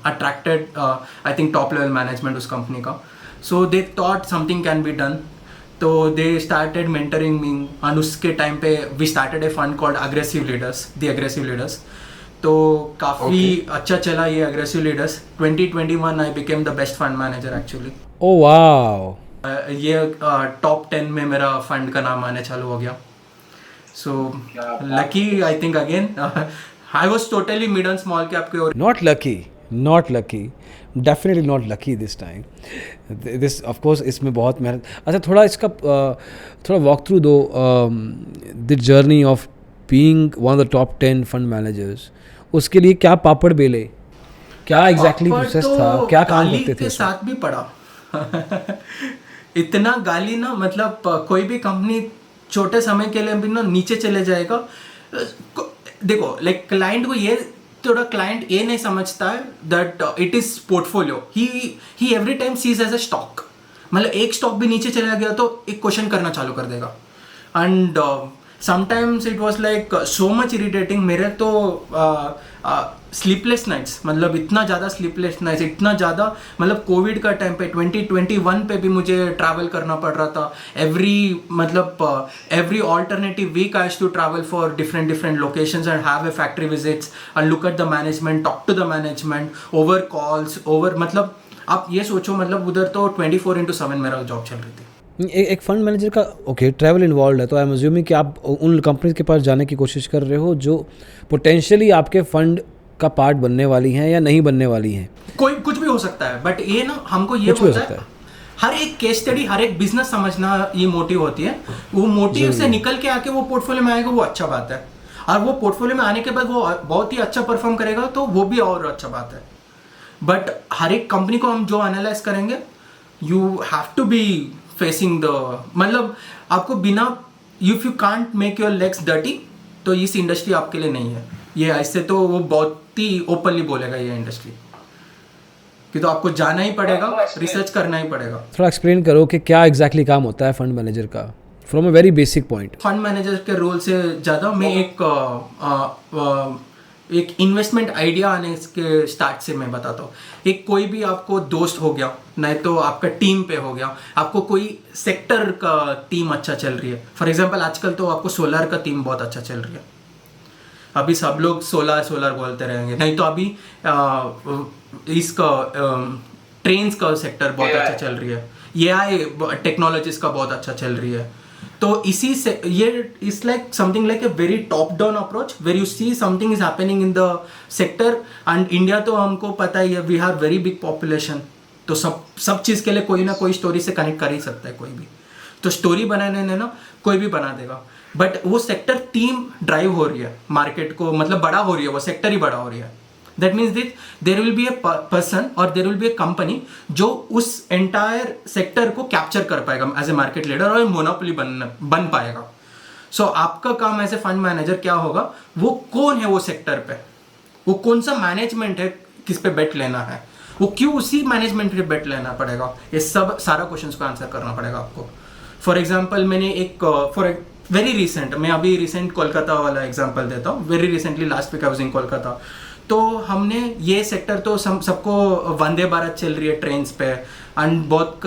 attracted I think top level management उस कंपनी का। So they thought something can be done, तो they started mentoring me, and उसके टाइम पे we started a fund called aggressive leaders, the aggressive leaders. तो काफ़ी अच्छा चला ये aggressive leaders. 2021 I became the best fund manager actually. Oh wow! ये top 10 में मेरा फंड का नाम आने चालू हो गया। So lucky, I think again. I was totally mid and small cap के। Not lucky, definitely not lucky this time. This of course इसमें बहुत मेहनत। अच्छा थोड़ा इसका थोड़ा वॉक थ्रू दो the journey of being one of the top 10 fund managers. उसके लिए क्या पापड़ बेले, क्या एग्जैक्टली प्रोसेस था, क्या काम करते थे? के साथ भी पड़ा इतना गाली ना, मतलब कोई भी कंपनी छोटे समय के लिए भी ना नीचे चले जाएगा। देखो लाइक क्लाइंट को ये थोड़ा क्लाइंट ये नहीं समझता है that it is portfolio, he every time sees as a stock. मतलब एक स्टॉक भी नीचे चला गया तो एक क्वेश्चन करना चालू कर देगा, and sometimes it was like so much irritating. मेरे तो स्लीपलेस नाइट्स, मतलब इतना ज़्यादा स्लीपलेस नाइट्स, इतना ज़्यादा, मतलब कोविड का टाइम पे 2021 पे भी मुझे ट्रैवल करना पड़ रहा था। Every alternative week I have to travel for different locations and have a factory visits and look at the management, talk to the management over calls over, मतलब आप ये सोचो, मतलब उधर तो 24/7 मेरा जॉब चल रही थी। एक फंड मैनेजर का ओके ट्रैवल इन्वॉल्व है, तो आई एम अज्यूमिंग कि आप उन कंपनीज के पास जाने की कोशिश कर रहे हो जो पोटेंशियली आपके फंड का पार्ट बनने वाली हैं या नहीं बनने वाली हैं। कोई कुछ भी हो सकता है, बट ये ना हमको ये होता है हर एक केस स्टडी, हर एक बिजनेस समझना ये मोटिव होती है। वो मोटिव से निकल के आके वो पोर्टफोलियो में आएगा, वो अच्छा बात है, और वो पोर्टफोलियो में आने के बाद वो बहुत ही अच्छा परफॉर्म करेगा तो वो भी और अच्छा बात है। बट हर एक कंपनी को हम जो एनालाइज करेंगे, you have to be facing the, मतलब आपको बिना, if you can't make your legs dirty तो इस इंडस्ट्री आपके लिए नहीं है। ये ऐसे तो वो बहुत ही ओपनली बोलेगा ये इंडस्ट्री कि तो आपको जाना ही पड़ेगा, रिसर्च करना ही पड़ेगा। थोड़ा एक्सप्लेन करो कि क्या एग्जैक्टली काम होता है फंड मैनेजर का from a very basic point. Fund manager के रोल से ज़्यादा मैं एक इन्वेस्टमेंट आइडिया आने के स्टार्ट से मैं बताता हूँ। एक कोई भी आपको दोस्त हो गया, नहीं तो आपका टीम पे हो गया, आपको कोई सेक्टर का टीम अच्छा चल रही है। फॉर एग्जांपल आजकल तो आपको सोलर का टीम बहुत अच्छा चल रही है, अभी सब लोग सोलर बोलते रहेंगे, नहीं तो अभी इसका ट्रेन्स का सेक्टर बहुत अच्छा चल रही है, AI टेक्नोलॉजीज का बहुत अच्छा चल रही है। तो इसी से ये it's like something like a very top down approach where you see something is happening in the sector. And India तो हमको पता ही है, we have very big population, तो सब चीज़ के लिए कोई ना कोई स्टोरी से कनेक्ट कर ही सकता है कोई भी। तो स्टोरी बनाने ने ना कोई भी बना देगा, बट वो सेक्टर टीम ड्राइव हो रही है मार्केट को, मतलब बड़ा हो रही है, वो सेक्टर ही बड़ा हो रही है। That means this there will be a person और there will be a company जो उस एंटायर सेक्टर को कैप्चर कर पाएगा एज ए मार्केट लीडर और मोनोपोली बन पाएगा. सो आपका काम एज ए फंड मैनेजर क्या होगा, वो कौन है वो सेक्टर पे, वो कौन सा मैनेजमेंट है, किस पे बेट लेना है, वो क्यों उसी मैनेजमेंट पे बेट लेना पड़ेगा, ये सब सारा क्वेश्चंस को आंसर करना पड़ेगा आपको. फॉर एग्जांपल मैंने एक वेरी रिसेंट, मैं अभी रिसेंट कोलकाता वाला एग्जांपल देता हूँ. Very recently last week I was in Kolkata. तो हमने ये सेक्टर तो सबको वंदे भारत चल रही है ट्रेन्स पे एंड बहुत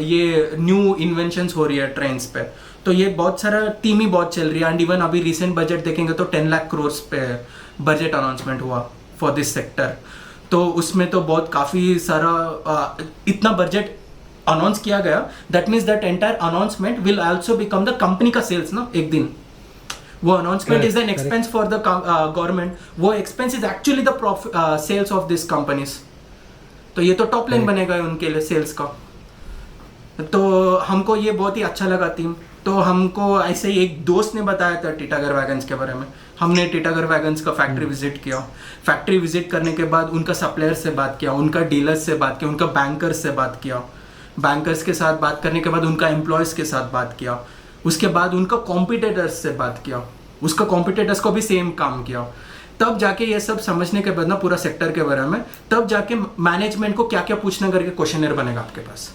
ये न्यू इन्वेंशंस हो रही है ट्रेन्स पे. तो ये बहुत सारा टीम ही बहुत चल रही है. एंड इवन अभी रिसेंट बजट देखेंगे तो 10 लाख करोड़ पे बजट अनाउंसमेंट हुआ फॉर दिस सेक्टर. तो उसमें तो बहुत काफ़ी सारा इतना बजट अनाउंस किया गया. That means that entire announcement will also become the company का सेल्स ना एक दिन. वो announcement is an expense for the government. वो expense is actually the sales of this companies. तो ये तो टॉप लाइन बनेगा उनके लिए सेल्स का. तो हमको ये बहुत ही अच्छा लगा थीम. तो हमको ऐसे ही एक दोस्त ने बताया था टिटागर वैगन्स के बारे में. हमने टिटागर वैगन्स का फैक्ट्री विजिट किया. फैक्ट्री विजिट करने के बाद उनका सप्लायर से बात किया, उनका डीलर्स से बात किया, उनका बैंकर्स से बात किया. बैंकर्स के साथ बात करने के बाद उनका एम्प्लॉयज़ के साथ बात किया. उसके बाद उनका कॉम्पिटिटर्स से बात किया, उसका कॉम्पिटिटर्स को भी सेम काम किया. तब जाके ये सब समझने के बाद ना पूरा सेक्टर के बारे में, तब जाके मैनेजमेंट को क्या क्या पूछना करके क्वेश्चनर बनेगा आपके पास.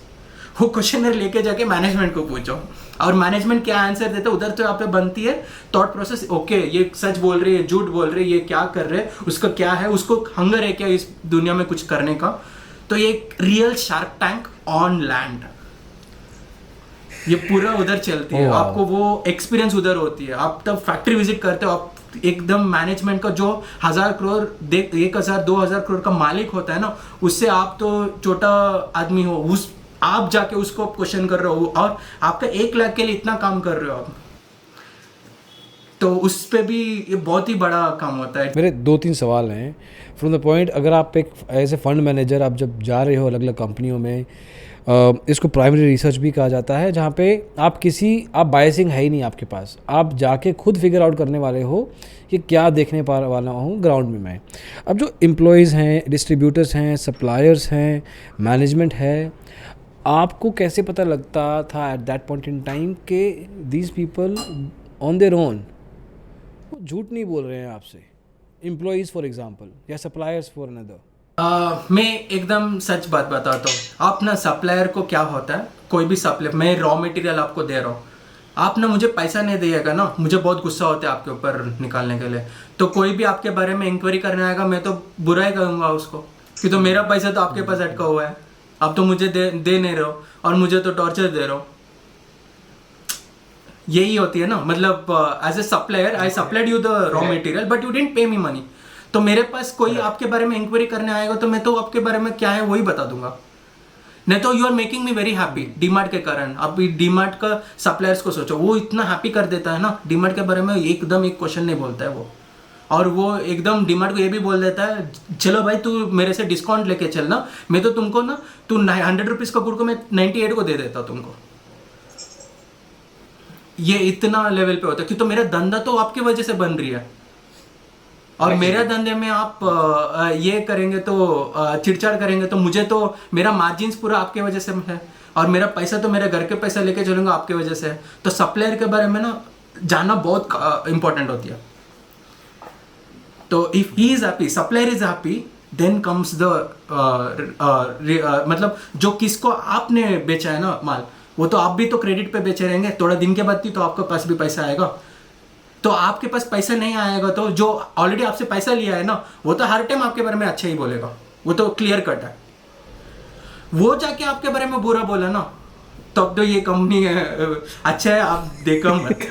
वो क्वेश्चनर लेके जाके मैनेजमेंट को पूछो और मैनेजमेंट क्या आंसर देता है उधर तो यहाँ पे बनती है थॉट प्रोसेस. ओके ये सच बोल रही है, झूठ बोल रही है, ये क्या कर रहे हैं, उसका क्या है, उसको हंगर है क्या इस दुनिया में कुछ करने का. तो ये एक real shark tank on land, ये पूरा उधर चलती है. आपको वो एक्सपीरियंस उधर होती है. आप तब फैक्ट्री विजिट करते हो, आप एकदम मैनेजमेंट का जो 1000 करोड़ 1000-2000 करोड़ का मालिक होता है ना, उससे आप तो छोटा आदमी हो. उस आप जाके उसको क्वेश्चन कर रहे हो और आपका 1 लाख के लिए इतना काम कर रहे हो आप. तो उस पे भी ये बहुत ही बड़ा काम होता है. मेरे 2-3 सवाल हैं फ्रॉम द पॉइंट. अगर आप एक एज ए फंड मैनेजर आप जब जा रहे हो अलग अलग कंपनियों में, इसको प्राइमरी रिसर्च भी कहा जाता है, जहाँ पे आप बायसिंग है ही नहीं आपके पास. आप जाके खुद फिगर आउट करने वाले हो कि क्या देखने वाला हूँ ग्राउंड में मैं. अब जो एम्प्लॉयज़ हैं, डिस्ट्रीब्यूटर्स हैं, सप्लायर्स हैं, मैनेजमेंट है, आपको कैसे पता लगता था at that point in time कि these people on their own वो झूठ नहीं बोल रहे हैं आपसे, एम्प्लॉयज़ फॉर एग्जांपल या सप्लायर्स फॉर अनदर? मैं एकदम सच बात बताता हूँ. आप ना सप्लायर को क्या होता है, कोई भी सप्लायर, मैं रॉ मटेरियल आपको दे रहा हूँ, आप ना मुझे पैसा नहीं दिएगा ना, मुझे बहुत गुस्सा होता है आपके ऊपर निकालने के लिए. तो कोई भी आपके बारे में इंक्वायरी करने आएगा, मैं तो बुरा ही कहूँगा उसको कि तो मेरा पैसा तो आपके पास अटका हुआ है, आप तो मुझे दे नहीं रहे हो और मुझे तो टॉर्चर दे रहे हो. यही होती है ना. मतलब as a supplier I supplied you the raw material but you didn't pay me money. तो मेरे पास कोई आपके बारे में इंक्वायरी करने आएगा तो मैं तो आपके बारे में क्या है वही बता दूंगा. नहीं तो you are making me very happy DMart के कारण. अभी डीमार्ट का सप्लायर्स को सोचो, वो इतना हैप्पी कर देता है ना, डीमार्ट के बारे में एकदम एक क्वेश्चन नहीं बोलता है वो. और वो एकदम डीमार्ट को ये भी बोल देता है, चलो भाई तू मेरे से डिस्काउंट लेके चलना, मैं तो तुमको ना, तू 100 रुपीज़ का गुड़ को मैं 98 को दे देता तुमको. ये इतना लेवल पे होता है कि तो मेरा धंधा तो आपकी वजह से बन रही है और मेरा धंधे में आप ये करेंगे तो चिड़चाड़ करेंगे तो मुझे तो मेरा मार्जिन्स पूरा आपके वजह से है और मेरा पैसा तो मेरे घर के पैसा लेके चलूंगा आपके वजह से. तो सप्लायर के बारे में ना जानना बहुत इंपॉर्टेंट होती है. तो if he is happy, supplier is happy, then comes the मतलब जो किसको आपने बेचा है ना माल, वो तो आप भी तो क्रेडिट पे बेचे रहेंगे. थोड़ा दिन के बाद ही तो आपके पास भी पैसा आएगा. तो आपके पास पैसा नहीं आएगा तो जो ऑलरेडी आपसे पैसा लिया है ना, वो तो हर टाइम आपके बारे में अच्छा ही बोलेगा. वो तो क्लियर कट है. वो जाके आपके बारे में बुरा बोला ना, तब तो ये कंपनी अच्छा है आप देखो मत.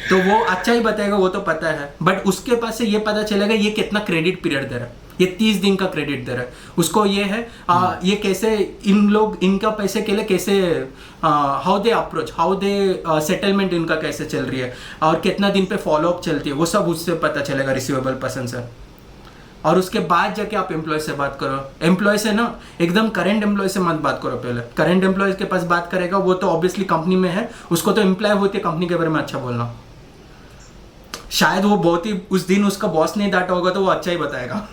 तो वो अच्छा ही बताएगा, वो तो पता है. बट उसके पास से ये पता चलेगा ये कितना क्रेडिट पीरियड दे रहा है, ये 30 दिन का क्रेडिट दे रहा है उसको. ये है ये कैसे इन लोग इनका पैसे के लिए कैसे how they approach, how they settlement इनका कैसे चल रही है और कितना दिन पे फॉलोअप चलती है, वो सब उससे पता चलेगा रिसीवेबल पर्सन से. और उसके बाद जाके आप एम्प्लॉय से बात करो. एम्प्लॉय से ना एकदम करंट एम्प्लॉय से मत बात करो. पहले करंट एम्प्लॉय के पास बात करेगा, वो तो ऑब्वियसली कंपनी में है, उसको तो एम्प्लॉय होती है कंपनी के बारे में अच्छा बोलना. शायद वो बहुत ही उस दिन उसका बॉस नहीं डांटा होगा तो वो अच्छा ही बताएगा।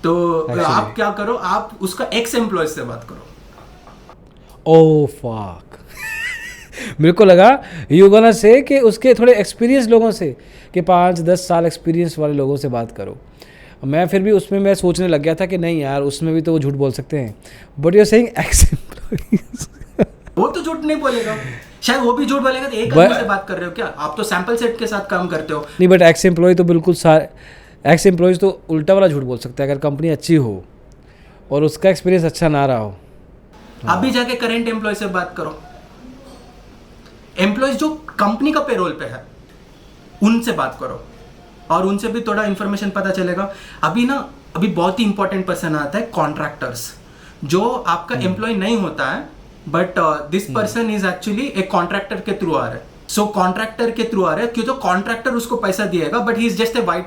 तो आप क्या करो, आप उसका एक्स एम्प्लॉय से बात करो। ओह फक मेरे को लगा यू गोना से कि उसके थोड़े एक्सपीरियंस लोगों से, कि 5-10 साल एक्सपीरियंस वाले लोगों से बात करो। मैं फिर भी उसमें मैं सोचने लग गया था कि नहीं यार, उसमें भी तो वो झूठ बोल सकते हैं, but you are saying ex employees. वो तो झूठ नहीं बोलेगा, शायद वो भी झूठ बोलेगा। तो एक आदमी से बात कर रहे हो क्या आप? तो सैंपल सेट के साथ काम करते हो। नहीं, बट एक्स एम्प्लॉय तो बिल्कुल सारे एक्स एम्प्लॉयज़ तो उल्टा वाला झूठ बोल सकता है अगर कंपनी अच्छी हो और उसका एक्सपीरियंस अच्छा ना रहा हो। आप भी जाके करेंट एम्प्लॉय से बात करो, एम्प्लॉयज जो कंपनी का पेरोल पे है उनसे बात करो, और उनसे भी थोड़ा इंफॉर्मेशन पता चलेगा। अभी बहुत ही इंपॉर्टेंट पर्सन आता है, कॉन्ट्रैक्टर्स, जो आपका एम्प्लॉय नहीं होता है, but this person is actually एक कॉन्ट्रैक्टर के थ्रू आ रहा है। सो कॉन्ट्रैक्टर के थ्रू आ रहा है क्यों? तो कॉन्ट्रैक्टर उसको पैसा दिएगा, but he is just a white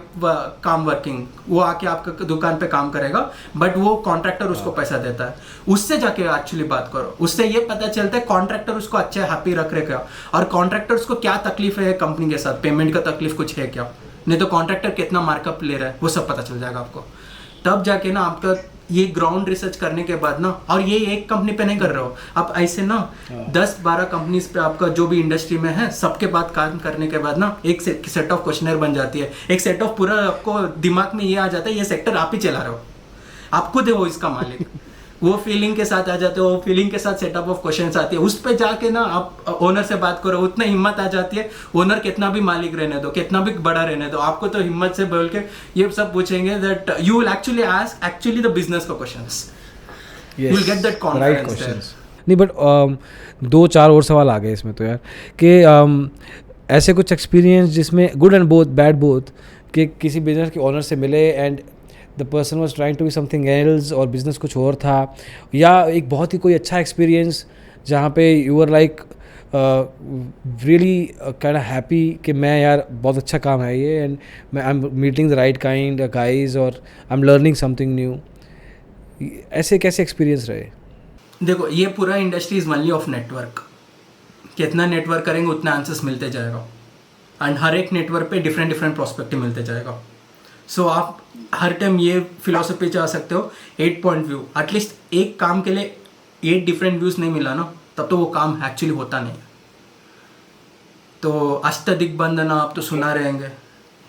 काम वर्किंग। वो आके आपका दुकान पे काम करेगा, बट वो कॉन्ट्रैक्टर उसको पैसा देता है। उससे जाके एक्चुअली बात करो, उससे ये पता चलता है कॉन्ट्रैक्टर उसको अच्छा हैप्पी रख रहे क्या, और कॉन्ट्रैक्टर्स को क्या तकलीफ है कंपनी के साथ, पेमेंट का तकलीफ कुछ है क्या, नहीं तो कॉन्ट्रैक्टर कितना मार्कअप ले रहा है वो सब पता चल जाएगा आपको। तब जाके ना आपका ये ग्राउंड रिसर्च करने के बाद ना, और ये एक कंपनी पे नहीं कर रहे हो आप, ऐसे ना 10-12 कंपनीज पे आपका जो भी इंडस्ट्री में है सबके बाद काम करने के बाद ना एक सेट ऑफ क्वेश्चनर बन जाती है, एक सेट ऑफ पूरा आपको दिमाग में ये आ जाता है ये सेक्टर आप ही चला रहे हो, आप खुद हो इसका मालिक। वो फीलिंग के साथ आ जाते हो, वो फीलिंग के साथ सेटअप ऑफ क्वेश्चंस आती है, उस पे जाके ना आप ओनर से बात करो, उतना हिम्मत आ जाती है। ओनर कितना भी मालिक रहने दो, कितना भी बड़ा रहने दो, आपको तो हिम्मत से बोल के ये सब पूछेंगे that you will actually ask actually the business का questions, you will get that confidence there. नहीं, बट 2-4 और सवाल आ गए इसमें तो यार, कि ऐसे कुछ एक्सपीरियंस जिसमें good and both, bad both, कि किसी बिजनेस के ओनर से मिले and the person was trying to be something else और बिजनेस कुछ और था, या एक बहुत ही कोई अच्छा एक्सपीरियंस जहाँ पे you are like really kind of happy कि मैं यार बहुत अच्छा काम है ये, एंड मैं I am meeting the right kind guys और I am learning something new. ऐसे कैसे एक्सपीरियंस रहे? देखो, ये पूरा industry is only of network. कितना नेटवर्क करेंगे उतना आंसर्स मिलते जाएगा, एंड हर एक नेटवर्क पे डिफरेंट डिफरेंट प्रोस्पेक्टिव मिलते जाएगा। सो आप हर टाइम ये फिलोसफी चाह सकते हो 8 पॉइंट व्यू, एटलीस्ट एक काम के लिए 8 डिफरेंट व्यूज नहीं मिला ना, तब तो वो काम एक्चुअली होता नहीं है। तो अष्टदिग्बंधना आप तो सुना रहेंगे,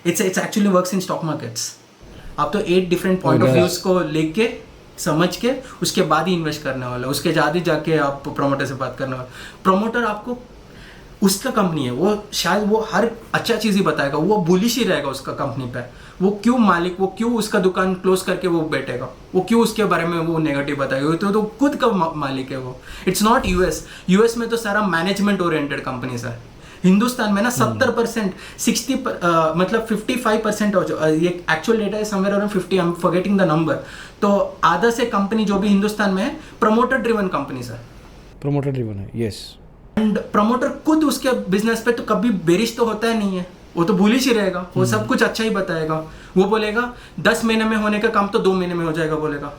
it's actually works in stock markets. आप तो 8 डिफरेंट पॉइंट ऑफ व्यूज को लेके समझ के उसके बाद ही इन्वेस्ट करने वाला, उसके बाद ही जाके आप प्रमोटर से बात करने वाला। प्रमोटर आपको उसका कंपनी है, वो शायद वो हर अच्छा चीज़ ही बताएगा, वो बुलिश ही रहेगा उसका कंपनी पे। वो क्यों मालिक, वो क्यों उसका दुकान क्लोज करके वो बैठेगा, वो क्यों उसके बारे में वो नेगेटिव बताएगा, तो खुद का मालिक है वो। इट्स नॉट यूएस में तो सारा मैनेजमेंट ओरिएंटेड कंपनीज है। हिंदुस्तान में ना 70%, 60 मतलब 55% ये एक्चुअल डेटा है, somewhere around 50, I am forgetting the number. तो आधा से कंपनी जो भी हिंदुस्तान में है प्रमोटर ड्रिवन कंपनीज है। प्रमोटर ड्रिवन है, यस। एंड प्रमोटर खुद उसके बिजनेस पे तो कभी बेरिश तो होता ही नहीं है, वो तो बुलिश ही रहेगा, वो सब कुछ अच्छा ही बताएगा। वो बोलेगा 10 महीने में होने का काम तो 2 महीने में हो जाएगा बोलेगा।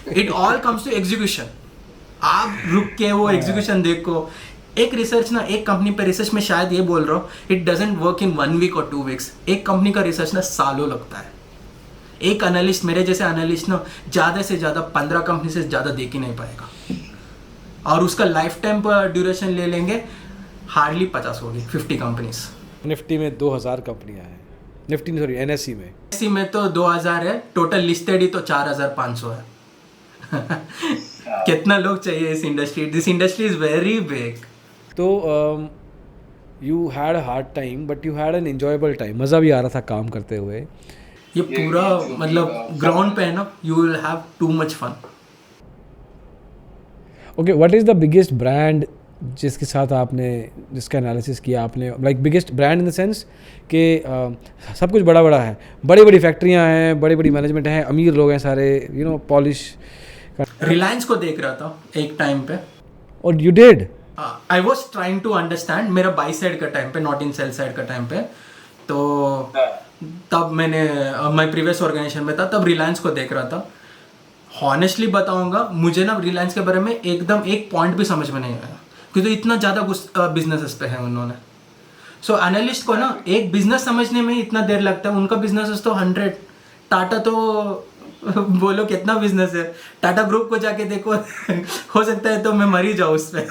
It all comes to execution. आप रुक के वो एग्जीक्यूशन देखो। एक रिसर्च ना, एक कंपनी पे रिसर्च में शायद ये बोल रहा हूँ, it doesn't work in 1 week और 2 वीक्स। एक कंपनी का रिसर्च ना सालों लगता है। एक एनालिस्ट, मेरे जैसे एनालिस्ट ना ज़्यादा से ज़्यादा 15 कंपनी से ज़्यादा देख ही नहीं पाएगा, और उसका लाइफ टाइम पर ड्यूरेशन ले लेंगे हार्डली 50 होगी, 50 कंपनीज। निफ्टी में 2000 कंपनियां हैं, निफ्टी सॉरी एनएससी में। एनएससी में तो 2000 है, टोटल लिस्टेड ही तो 4500 है। कितना लोग चाहिए इस industry, this industry is very big. तो you had a hard time but you had an enjoyable time, मज़ा भी आ रहा था काम करते हुए। ये पूरा मतलब ग्राउंड पे है ना, you will have too much fun. Okay, what is the biggest brand जिसके साथ आपने, जिसका एनालिसिस किया आपने, like biggest brand in the sense कि सब कुछ बड़ा बड़ा है, बड़ी बड़ी फैक्ट्रियाँ हैं, बड़ी बड़ी मैनेजमेंट हैं, अमीर लोग हैं सारे, यू नो पॉलिश। रिलायंस को देख रहा था एक टाइम पे, और you did? I was trying to understand, मेरा बाई साइड का टाइम पे, नॉट इन सेल साइड का टाइम पे। तो तब मैंने मैं प्रीवियस ऑर्गेनाइजेशन में था, तब रिलायंस को देख रहा था। हॉनेस्टली बताऊंगा, मुझे ना रिलायंस के बारे में एकदम एक पॉइंट भी समझ में नहीं आया, क्योंकि इतना ज़्यादा बिजनेसेस पे है उन्होंने। सो एनालिस्ट को ना एक बिजनेस समझने में इतना देर लगता है, उनका बिजनेस तो 100। टाटा तो बोलो कितना बिजनेस है, टाटा ग्रुप को जाके देखो हो सकता है तो मैं मर ही जाऊँ उस पर।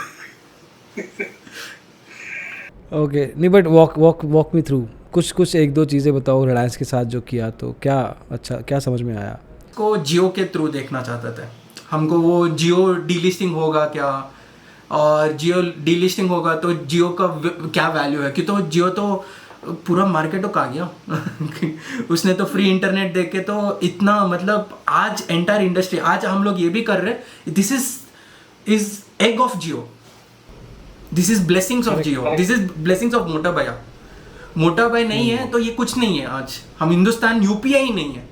ओके नहीं, बट वॉक मी थ्रू कुछ एक दो चीज़ें बताओ रिलायंस के साथ जो किया, तो क्या समझ में आया? को जियो के थ्रू देखना चाहते थे हमको, वो जियो डीलिस्टिंग होगा क्या, और जियो डीलिस्टिंग होगा तो जियो का क्या वैल्यू है, कि तो जियो तो पूरा मार्केट तो खा गया उसने तो फ्री इंटरनेट दे के तो इतना, मतलब आज एंटायर इंडस्ट्री, आज हम लोग ये भी कर रहे, this is egg of Jio, this is blessings of Jio, this is blessings of मोटा भैया। मोटा भाई नहीं है तो ये कुछ नहीं है। आज हम हिंदुस्तान यूपीआई ही नहीं है,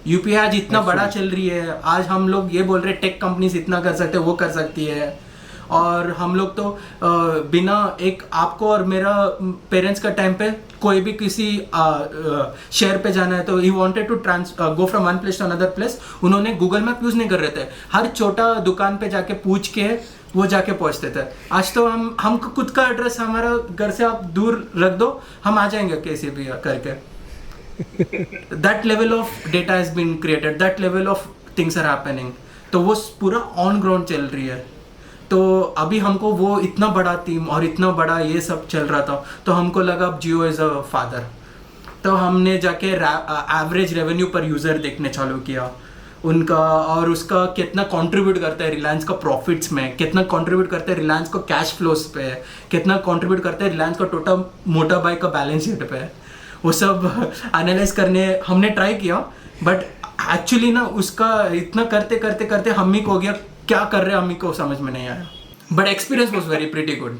यूपीआई आज इतना बड़ा चल रही है, आज हम लोग ये बोल रहे टेक कंपनीज इतना कर सकते हैं, वो कर सकती है, और हम लोग तो बिना एक आपको और मेरा पेरेंट्स का टाइम पे कोई भी किसी शहर पे जाना है तो he wanted to go from one place to another place, उन्होंने गूगल मैप यूज नहीं कर रहे थे, हर छोटा दुकान पे जाके पूछ के वो जाके पहुंचते थे। आज तो हमको खुद का एड्रेस हमारा घर से आप दूर रख दो, हम आ जाएंगे कैसे भी करके। That level of data has been created, that level of things are happening, तो वो पूरा ऑन ग्राउंड चल रही है। तो अभी हमको वो इतना बड़ा टीम और इतना बड़ा ये सब चल रहा था, तो हमको लगा अब जियो इज अ फादर, तो हमने जाके एवरेज रेवेन्यू पर यूज़र देखने चालू किया उनका, और उसका कितना कंट्रीब्यूट करता है रिलायंस का प्रॉफिट्स में, कितना कंट्रीब्यूट करता है रिलायंस को कैश फ्लोस पे, कितना कंट्रीब्यूट करता है रिलायंस का टोटल मोटा बाई का बैलेंस शीट पे, वो सब एनालाइज करने हमने ट्राई किया। बट एक्चुअली ना उसका इतना करते करते करते हम ही को हो गया, क्या कर रहे हैं हम ही को समझ में नहीं आया। But experience was very pretty good.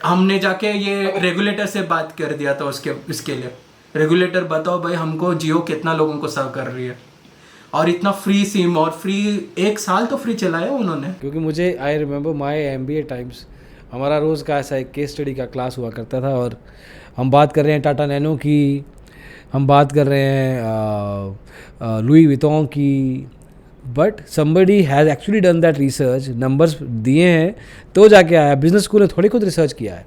हमने जाके ये रेगुलेटर से बात कर दिया था इसके लिए, रेगुलेटर बताओ भाई हमको जियो कितना लोगों को सर्व कर रही है, और इतना फ्री सिम और फ्री 1 साल तो फ्री चलाया उन्होंने। क्योंकि मुझे I remember my MBA times, हमारा रोज़ का ऐसा एक केस स्टडी का क्लास हुआ करता था, और हम बात कर रहे हैं टाटा नैनो की, हम बात कर रहे हैं लुई विटॉन की, but somebody has actually done that research, numbers दिए हैं तो जाके आया, बिजनेस स्कूल ने थोड़ी खुद रिसर्च किया है।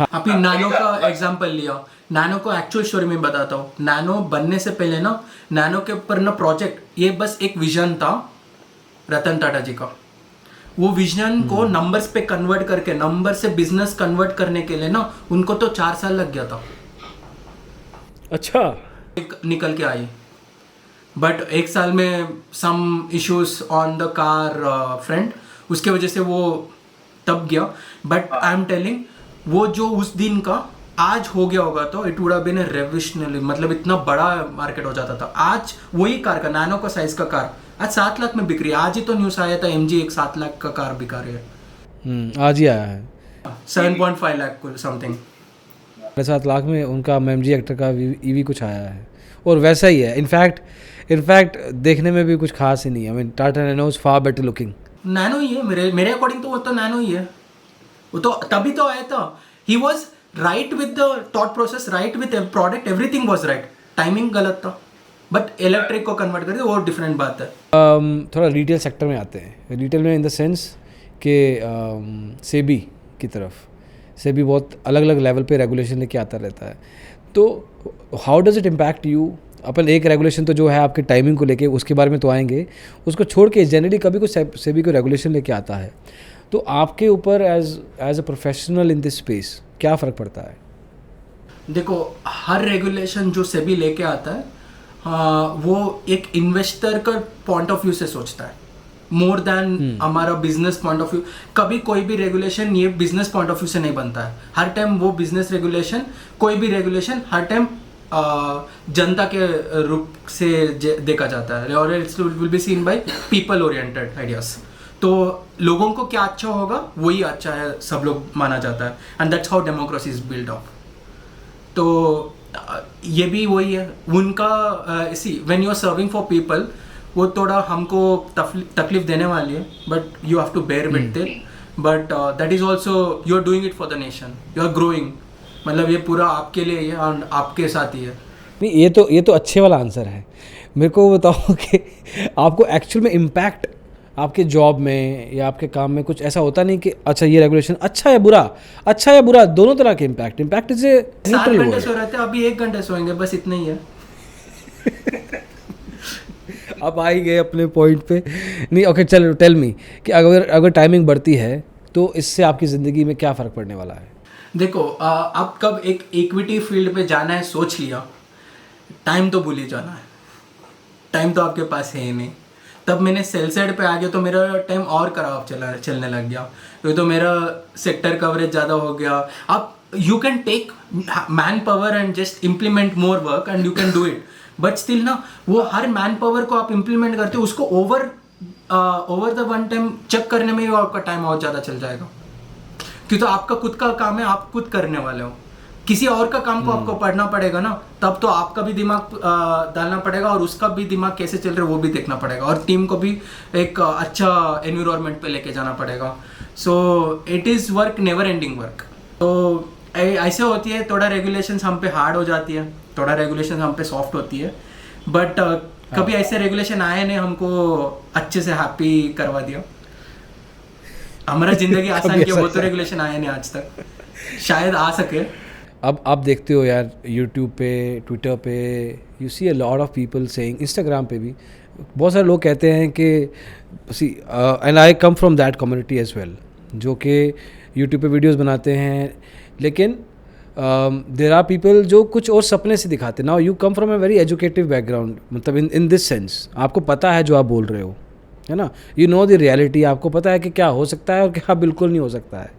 अभी नैनो का एग्जांपल लिया, नैनो को एक्चुअल स्टोरी में बताता हूँ। नैनो बनने से पहले ना, नैनो के ऊपर ना प्रोजेक्ट, ये बस एक विजन था रतन टाटा जी का, वो विजन को नंबर्स पे कन्वर्ट करके, नंबर से बिजनेस कन्वर्ट करने के लिए ना उनको तो 4 साल लग गया था। अच्छा, निकल के आई, बट 1 साल में some issues on the car front, उसके वजह से वो तब गया। बट आई एम टेलिंग, वो जो उस दिन का आज हो गया होगा तो it would have been a revolutionary, मतलब इतना बड़ा मार्केट हो जाता था। आज वही कार का, नैनो का साइज का कार आज 7 लाख में बिक रही है। आज ही तो न्यूज़ आया था MG एक 7 लाख का कार बिका रही है, आज ही आया है 7.5 लाख समथिंग। 7 लाख में उनका MG एक्टर का EV कुछ आया है, और वैसा ही है। इनफैक्ट देखने में भी कुछ खास ही नहीं है। I mean Tata Nano is far better looking. Nano ही है मेरे अकॉर्डिंग, तो वो तो नैनो ही है। वो तो तभी तो आया था, he was right with the thought process, right with product, everything was right, timing गलत था, बट इलेक्ट्रिक को कन्वर्ट कर दिया, वो डिफरेंट बात है। थोड़ा रिटेल सेक्टर में आते हैं, रिटेल में इन द सेंस कि सेबी की तरफ, सेबी बहुत अलग अलग लेवल पे रेगुलेशन लेके आता रहता है, तो how does it impact you? अपन एक रेगुलेशन तो जो है आपके टाइमिंग को लेके, उसके बारे में तो आएंगे, उसको छोड़ के जनरली कभी कुछ सेबी को रेगुलेशन लेके आता है, तो आपके ऊपर as a professional in this space क्या फ़र्क पड़ता है? देखो, हर रेगुलेशन जो सेबी लेके आता है, वो एक इन्वेस्टर का पॉइंट ऑफ व्यू से सोचता है, मोर देन हमारा बिजनेस पॉइंट ऑफ व्यू। कभी कोई भी रेगुलेशन ये बिजनेस पॉइंट ऑफ व्यू से नहीं बनता है, हर टाइम वो बिजनेस रेगुलेशन, कोई भी रेगुलेशन हर टाइम जनता के रूप से देखा जाता है, और it's will be seen by people oriented ideas. तो लोगों को क्या अच्छा होगा वही अच्छा है, सब लोग माना जाता है, and that's how democracy is build up. तो ये भी वही है उनका। See when you are serving for people, वो थोड़ा हमको तकलीफ देने वाली है, but you have to bear with it, but that is also you are doing it for the nation, you are growing, मतलब ये पूरा आपके लिए है और आपके साथ ही है। नहीं, ये तो अच्छे वाला आंसर है। मेरे को बताओ कि आपको एक्चुअल में इम्पैक्ट आपके जॉब में या आपके काम में कुछ ऐसा होता नहीं कि अच्छा ये रेगुलेशन अच्छा या बुरा दोनों तरह के इम्पैक्ट इज ए 7 न्यूट्रल घंटे वर्ड। सो रहे थे, अभी 1 घंटे सोएंगे, बस इतना ही है। अब आ ही गए अपने पॉइंट पे। नहीं ओके, चलो टेल मी कि अगर टाइमिंग बढ़ती है तो इससे आपकी ज़िंदगी में क्या फ़र्क पड़ने वाला है? देखो अब कब एक इक्विटी फील्ड पे जाना है सोच लिया, टाइम तो भूल ही जाना है, टाइम तो आपके पास है ही नहीं। तब मैंने सेल साइड पे आ गया तो मेरा टाइम और खराब चलने लग गया, क्योंकि तो मेरा सेक्टर कवरेज ज़्यादा हो गया। अब you can take man power and just implement more work and you can do it, but still ना वो हर मैन पावर को आप इम्प्लीमेंट करते हो, उसको over the one time check करने में ही आपका टाइम और ज़्यादा चल जाएगा, क्योंकि तो आपका खुद का काम है, आप खुद करने वाले हो। किसी और का काम को आपको पढ़ना पड़ेगा ना, तब तो आपका भी दिमाग डालना पड़ेगा और उसका भी दिमाग कैसे चल रहा है वो भी देखना पड़ेगा, और टीम को भी एक अच्छा एनवायरनमेंट पे लेके जाना पड़ेगा। So it is work, never ending work. तो ऐसे होती है, थोड़ा रेगुलेशंस हम पे हार्ड हो जाती है, थोड़ा रेगुलेशन हम पे सॉफ्ट होती है, बट कभी ऐसे रेगुलेशन आए नहीं हमको अच्छे से हैप्पी करवा दिया, हमारा जिंदगी आसान किया, वो तो रेगुलेशन आए नहीं आज तक, शायद आ सके। अब आप देखते हो यार यूट्यूब पे, ट्विटर पे, you see a lot of people saying, Instagram पे भी बहुत सारे लोग कहते हैं कि see and I come from that community as well, जो कि यूट्यूब पे वीडियोस बनाते हैं, लेकिन देर आर पीपल जो कुछ और सपने से दिखाते। Now you come from a very educative background, मतलब इन दिस सेंस आपको पता है जो आप बोल रहे हो, है ना, यू नो द रियलिटी, आपको पता है कि क्या हो सकता है और क्या बिल्कुल नहीं हो सकता है।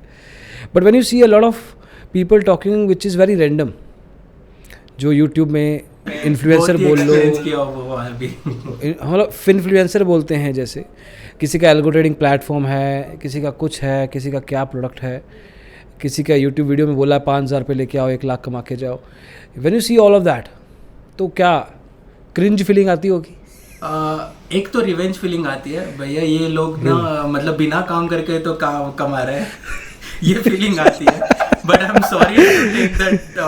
But when you see a lot of people talking which is very random, जो यूट्यूब में इन्फ्लुएंसर बोल लो, मतलब इन्फ्लुएंसर बोलते हैं, जैसे किसी का एल्गो ट्रेडिंग प्लेटफॉर्म है, किसी का कुछ है, किसी का क्या प्रोडक्ट है, किसी का यूट्यूब वीडियो में बोला है 5,000 पे लेके आओ 1 लाख कमा के जाओ। When you see all of that तो क्या क्रिंज फीलिंग आती होगी? एक तो रिवेंज फीलिंग आती है, भैया ये लोग ना मतलब बिना काम करके तो कमा रहे हैं ये फीलिंग आती है, but I am sorry to take that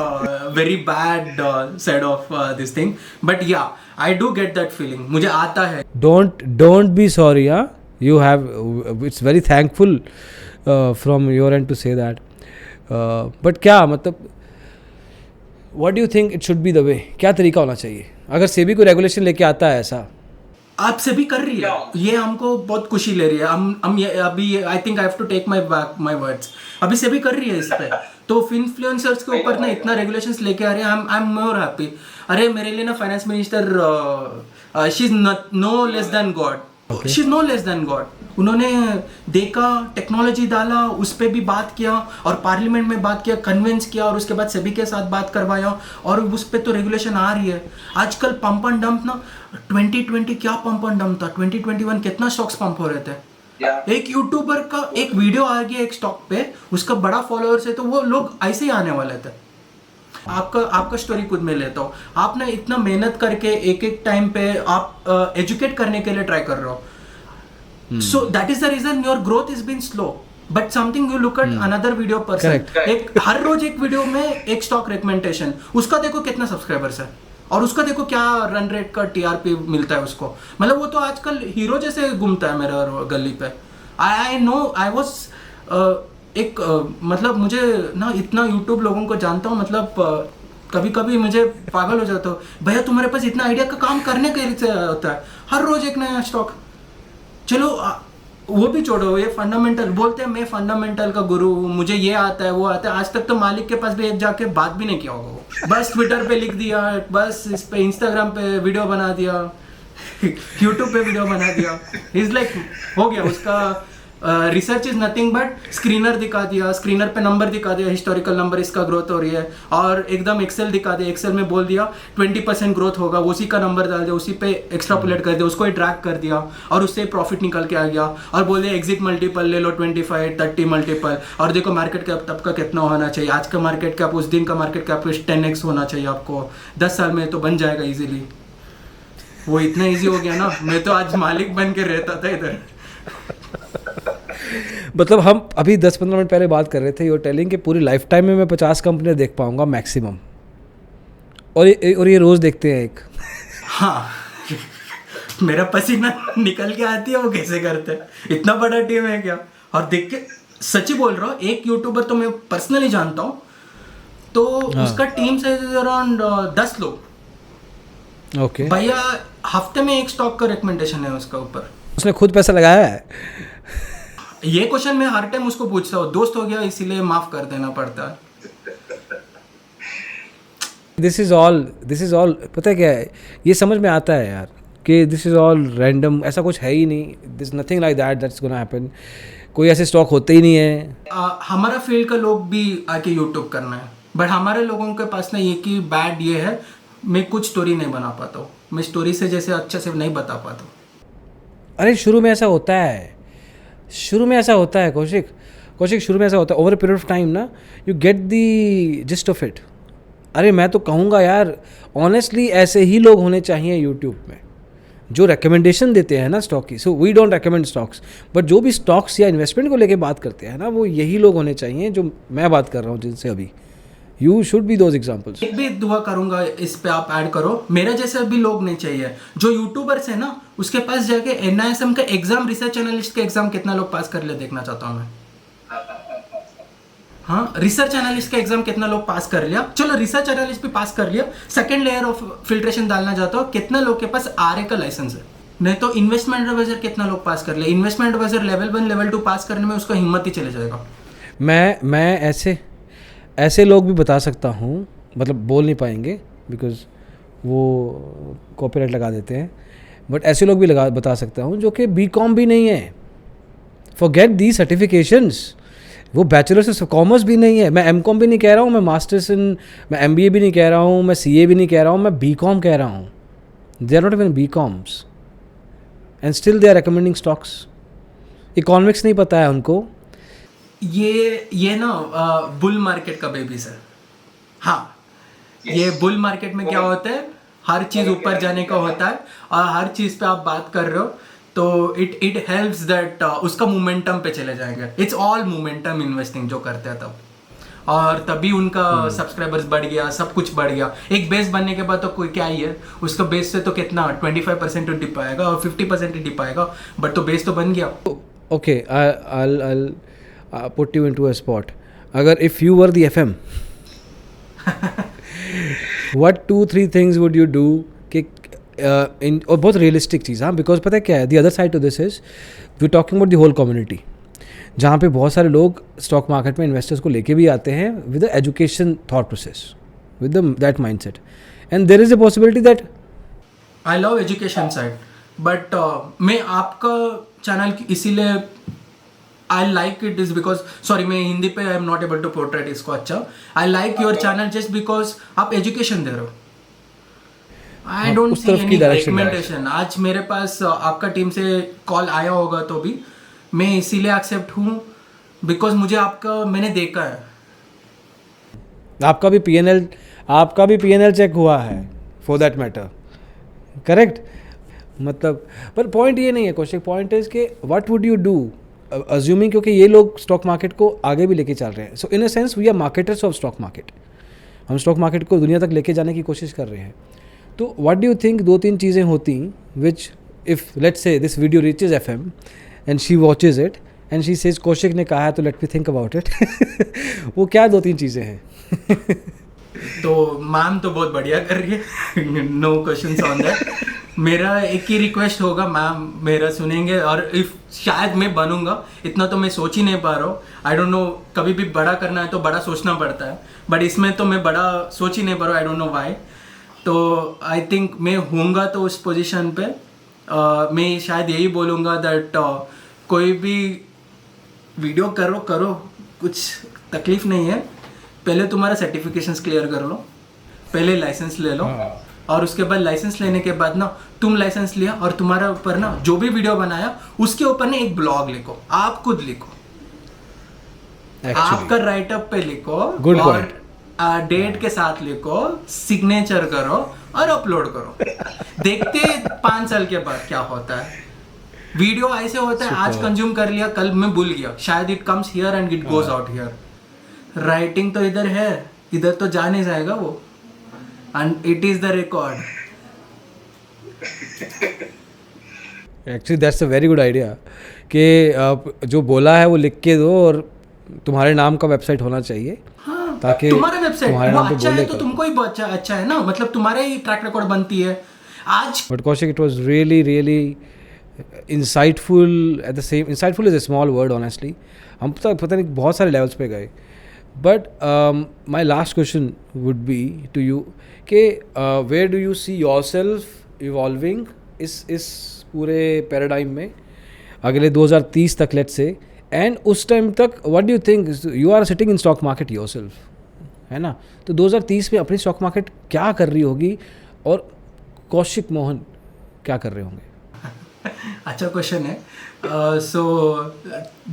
very bad side of this thing, but yeah I do get that feeling, मुझे आता है। डोंट बी सॉरी, हाँ, you have, it's very thankful from your end to say that, but क्या मतलब what do you think it should be the way? क्या तरीका होना चाहिए अगर सेबी कोई रेगुलेशन लेके आता है ऐसा? आप से भी कर रही है ये, हमको बहुत खुशी ले रही है, हम ये अभी I think I have to take my words, अभी से भी कर रही है इस पे, तो इन्फ्लुएंसर्स के ऊपर ना इतना रेगुलेशंस लेके आ रहे हैं, आई एम मोर हैप्पी। अरे मेरे लिए ना finance minister she is no less than God, she is no less than God. उन्होंने देखा, टेक्नोलॉजी डाला, उस पर भी बात किया और पार्लियामेंट में बात किया, कन्विंस किया, और उसके बाद सभी के साथ बात करवाया, और उस पर तो रेगुलेशन आ रही है। आजकल पंप एंड डंप ना, 2020 क्या पंप एंड डंप था, 2021 कितना स्टॉक्स पंप हो रहे थे। एक यूट्यूबर का एक वीडियो आ गया एक स्टॉक पे, उसका बड़ा फॉलोअर्स है, तो वो लोग ऐसे ही आने वाले थे। आपका स्टोरी खुद में लेता हूँ, आप ना इतना मेहनत करके एक टाइम पे आप एजुकेट करने के लिए ट्राई कर रहे हो, so that is the reason your growth has been slow, but something you look at another video person, एक हर रोज एक वीडियो में एक स्टॉक रिकमेंडेशन, उसका देखो कितना सब्सक्राइबर्स है और उसका देखो क्या रन रेट का टीआरपी मिलता है उसको, मतलब वो तो आजकल हीरो जैसे घूमता है मेरा गली पे। आई नो आई वाज मतलब मुझे ना इतना यूट्यूब लोगों को जानता हूँ, मतलब कभी कभी मुझे पागल हो जाता हूँ, भैया तुम्हारे पास इतना आइडिया का काम करने के लिए होता है, हर रोज एक नया स्टॉक। चलो वो भी छोड़ो, ये फंडामेंटल बोलते हैं, मैं फंडामेंटल का गुरु हूँ, मुझे ये आता है वो आता है, आज तक तो मालिक के पास भी एक जाके बात भी नहीं किया होगा वो, बस ट्विटर पे लिख दिया, बस इस पे इंस्टाग्राम पे वीडियो बना दिया यूट्यूब पे वीडियो बना दिया, इज लाइक हो गया उसका। Research is nothing but screener दिखा दिया, स्क्रीनर पे नंबर दिखा दिया, हिस्टोरिकल नंबर इसका ग्रोथ हो रही है, और एकदम एक्सेल दिखा दिया, एक्सेल में बोल दिया 20% ग्रोथ होगा, उसी का नंबर डाल दिया, उसी पे एक्स्ट्रापोलेट कर दिया, उसको ही ट्रैक कर दिया और उससे प्रॉफिट निकल के आ गया, और बोल दिया एग्जिट मल्टीपल ले लो 25-30 मल्टीपल, और देखो मार्केट कैप तब का कितना होना चाहिए, आज का मार्केट कैप उस दिन का मार्केट कैप 10x होना चाहिए आपको, 10 साल में तो बन जाएगा इजीली। वो इतना ईजी हो गया ना, मैं तो आज मालिक बन के रहता था इधर। मतलब हम अभी 10-15 मिनट पहले बात कर रहे थे, यूर टेलिंग कि पूरी लाइफ टाइम में मैं 50 कंपनियां देख पाऊंगा मैक्सिमम, और ये रोज़ देखते हैं एक। हाँ मेरा पसीना निकल के आती है, वो कैसे करते हैं? इतना बड़ा टीम है क्या? और देख के सच्ची बोल रहा हूँ, एक यूट्यूबर तो मैं पर्सनली जानता हूँ, तो उसका टीम साइज इज अराउंड 10 लोग। ओके, भैया हफ्ते में एक स्टॉक का रिकमेंडेशन है उसका ऊपर। उसने खुद पैसा लगाया है? ये क्वेश्चन मैं हर टाइम उसको पूछता हूँ, दोस्त हो गया इसीलिए माफ कर देना पड़ता है। दिस इज़ ऑल पता है क्या है, ये समझ में आता है यार कि दिस इज़ ऑल रैंडम, ऐसा कुछ है ही नहीं, this nothing like that's gonna happen, कोई ऐसे स्टॉक होते ही नहीं है। हमारा फील्ड का लोग भी आके यूट्यूब करना है, बट हमारे लोगों के पास ना ये कि बैड ये है, मैं कुछ स्टोरी नहीं बना पाता हूँ, मैं स्टोरी से जैसे अच्छे से नहीं बता पाता हूँ। अरे शुरू में ऐसा होता है, कौशिक शुरू में ऐसा होता है, over a period of time ना you get the gist of it. अरे मैं तो कहूँगा यार ऑनेस्टली ऐसे ही लोग होने चाहिए यूट्यूब में जो रिकमेंडेशन देते हैं ना स्टॉक की। So we don't recommend stocks, but जो भी स्टॉक्स या इन्वेस्टमेंट को लेके बात करते हैं ना, वो यही लोग होने चाहिए जो मैं बात कर रहा हूँ जिनसे अभी। You should be those examples. एक भी दुआ करूंगा इस पे आप ऐड करो, मेरा जैसे भी लोग नहीं चाहिए। जो यूट्यूबर्स है ना, उसके पास जाके NISM का एग्जाम, रिसर्च एनालिस्ट का एग्जाम कितना लोग पास कर ले देखना चाहता हूँ मैं। हाँ, रिसर्च एनालिस्ट का एग्जाम कितना लोग पास कर लिया, चलो रिसर्च एनालिस्ट भी पास कर लिया, सेकंड लेयर ऑफ फिल्ट्रेशन डालना चाहता हूँ, कितना लोग के पास RA का लाइसेंस है। नहीं तो इन्वेस्टमेंट एडवाइजर कितना लोग पास कर लिया, इन्वेस्टमेंट एडवाइजर लेवल 1 लेवल 2 पास करने में उसका हिम्मत ही चले जाएगा। मैं ऐसे लोग भी बता सकता हूँ, मतलब बोल नहीं पाएंगे बिकॉज वो कॉपीराइट लगा देते हैं, बट ऐसे लोग भी बता सकता हूँ जो कि BCom भी नहीं है। फॉरगेट दी सर्टिफिकेशंस, वो बैचलर्स ऑफ कॉमर्स भी नहीं है। मैं MCom भी नहीं कह रहा हूँ, मैं मास्टर्स इन, मैं MBA भी नहीं कह रहा हूँ, मैं CA भी नहीं कह रहा हूँ, मैं BCom कह रहा हूँ। They are not even BComs and still they are recommending stocks. Economics नहीं पता है उनको। ये ना बुल मार्केट का बेबीज है। हाँ, ये बुल मार्केट में क्या होता है, हर चीज ऊपर जाने का होता है, और हर चीज पे आप बात कर रहे हो तो इट हेल्प्स दैट उसका मोमेंटम पे चले जाएगा। इट्स ऑल मोमेंटम इन्वेस्टिंग जो करते हैं तब, और तभी उनका सब्सक्राइबर्स बढ़ गया, सब कुछ बढ़ गया। एक बेस बनने के बाद तो कोई क्या ही है, उसका बेस से तो कितना 25% डिप आएगा और 50% डिप आएगा, बट तो बेस तो बन गया। Okay, I'll put you into a spot. अगर if you were the FM, what 2-3 things would you do कि और बहुत रियलिस्टिक चीज़, हाँ, बिकॉज पता है क्या है, the other side to this is we talking about the whole community, जहाँ पे बहुत सारे लोग स्टॉक मार्केट में इन्वेस्टर्स को लेके भी आते हैं with the education thought process, with that mindset, and there is a possibility that I love education side, but मैं आपका चैनल इसीलिए I like it is because, sorry मैं हिंदी पे I am not able to portrait इसको अच्छा, I like your channel just because आप education दे रहे हो। I don't see any recommendation. आज मेरे पास आपका टीम से कॉल आया होगा तो भी मैं इसीलिए एक्सेप्ट हूँ बिकॉज मुझे आपका मैंने देखा है। आपका भी PNL चेक हुआ है फॉर दैट मैटर, करेक्ट? मतलब पर पॉइंट ये नहीं है कौशिक, पॉइंट इज कि what would you do assuming, क्योंकि ये लोग स्टॉक मार्केट को आगे भी लेके चल रहे हैं। So in a sense we are marketers of stock market, हम स्टॉक मार्केट को दुनिया तक लेके जाने की कोशिश कर रहे हैं। तो व्हाट डू यू थिंक 2-3 चीज़ें होती which if let's say this video reaches FM and she watches it and she says Kaushik ने कहा है तो let me think about it, वो क्या 2-3 चीज़ें हैं? तो मैम तो बहुत बढ़िया कर रही है, नो क्वेश्चंस ऑन दैट। मेरा एक ही रिक्वेस्ट होगा, मैम मेरा सुनेंगे, और इफ शायद मैं बनूंगा, इतना तो मैं सोच ही नहीं पा रहा हूँ। आई डोंट नो, कभी भी बड़ा करना है तो बड़ा सोचना पड़ता है, बट इसमें तो मैं बड़ा सोच ही नहीं पा रहा हूँ, आई डोंट नो वाई। तो आई थिंक मैं होऊंगा तो उस पोजीशन पे मैं शायद यही बोलूँगा दैट कोई भी वीडियो करो, कुछ तकलीफ नहीं है, पहले तुम्हारा सर्टिफिकेशंस क्लियर कर लो, पहले लाइसेंस ले लो, और उसके बाद लाइसेंस लेने के बाद ना तुम लाइसेंस लिया और तुम्हारा ऊपर ना जो भी वीडियो बनाया उसके ऊपर ना एक ब्लॉग लिखो, आप खुद लिखो, आपका राइटअप पे लिखो, Good और point. डेट के साथ लिखो, सिग्नेचर करो और अपलोड करो। देखते 5 साल के बाद क्या होता है। वीडियो ऐसे होता है, आज कंज्यूम कर लिया, कल मैं भूल गया, शायद it comes here and it goes out here. Writing तो इधर है, इधर तो जा नहीं जाएगा वो, and it is the record. Actually that's a very good idea कि आप जो बोला है वो लिख के दो और तुम्हारे नाम का वेबसाइट होना चाहिए हाँ, ताकि तुम्हारा वेबसाइट तुम्हारे वो नाम पे अच्छा है बोले तो करो। तुमको ही बहुत अच्छा है ना, मतलब तुम्हारा ही ट्रैक रिकॉर्ड बनती है आज। But Kaushik it was really really insightful at the same, insightful is a small word honestly, हम तो पता नहीं बहुत सारे लेवल्स पे गए। But my last question would be to you कि where do you see yourself evolving इस पूरे पैराडाइम में अगले 2030 तक लेट्स से, एंड उस टाइम तक what do you think, you are sitting in stock market yourself, है ना, तो 2030 में अपनी स्टॉक मार्केट क्या कर रही होगी और कौशिक मोहन क्या कर रहे होंगे? अच्छा क्वेश्चन है। सो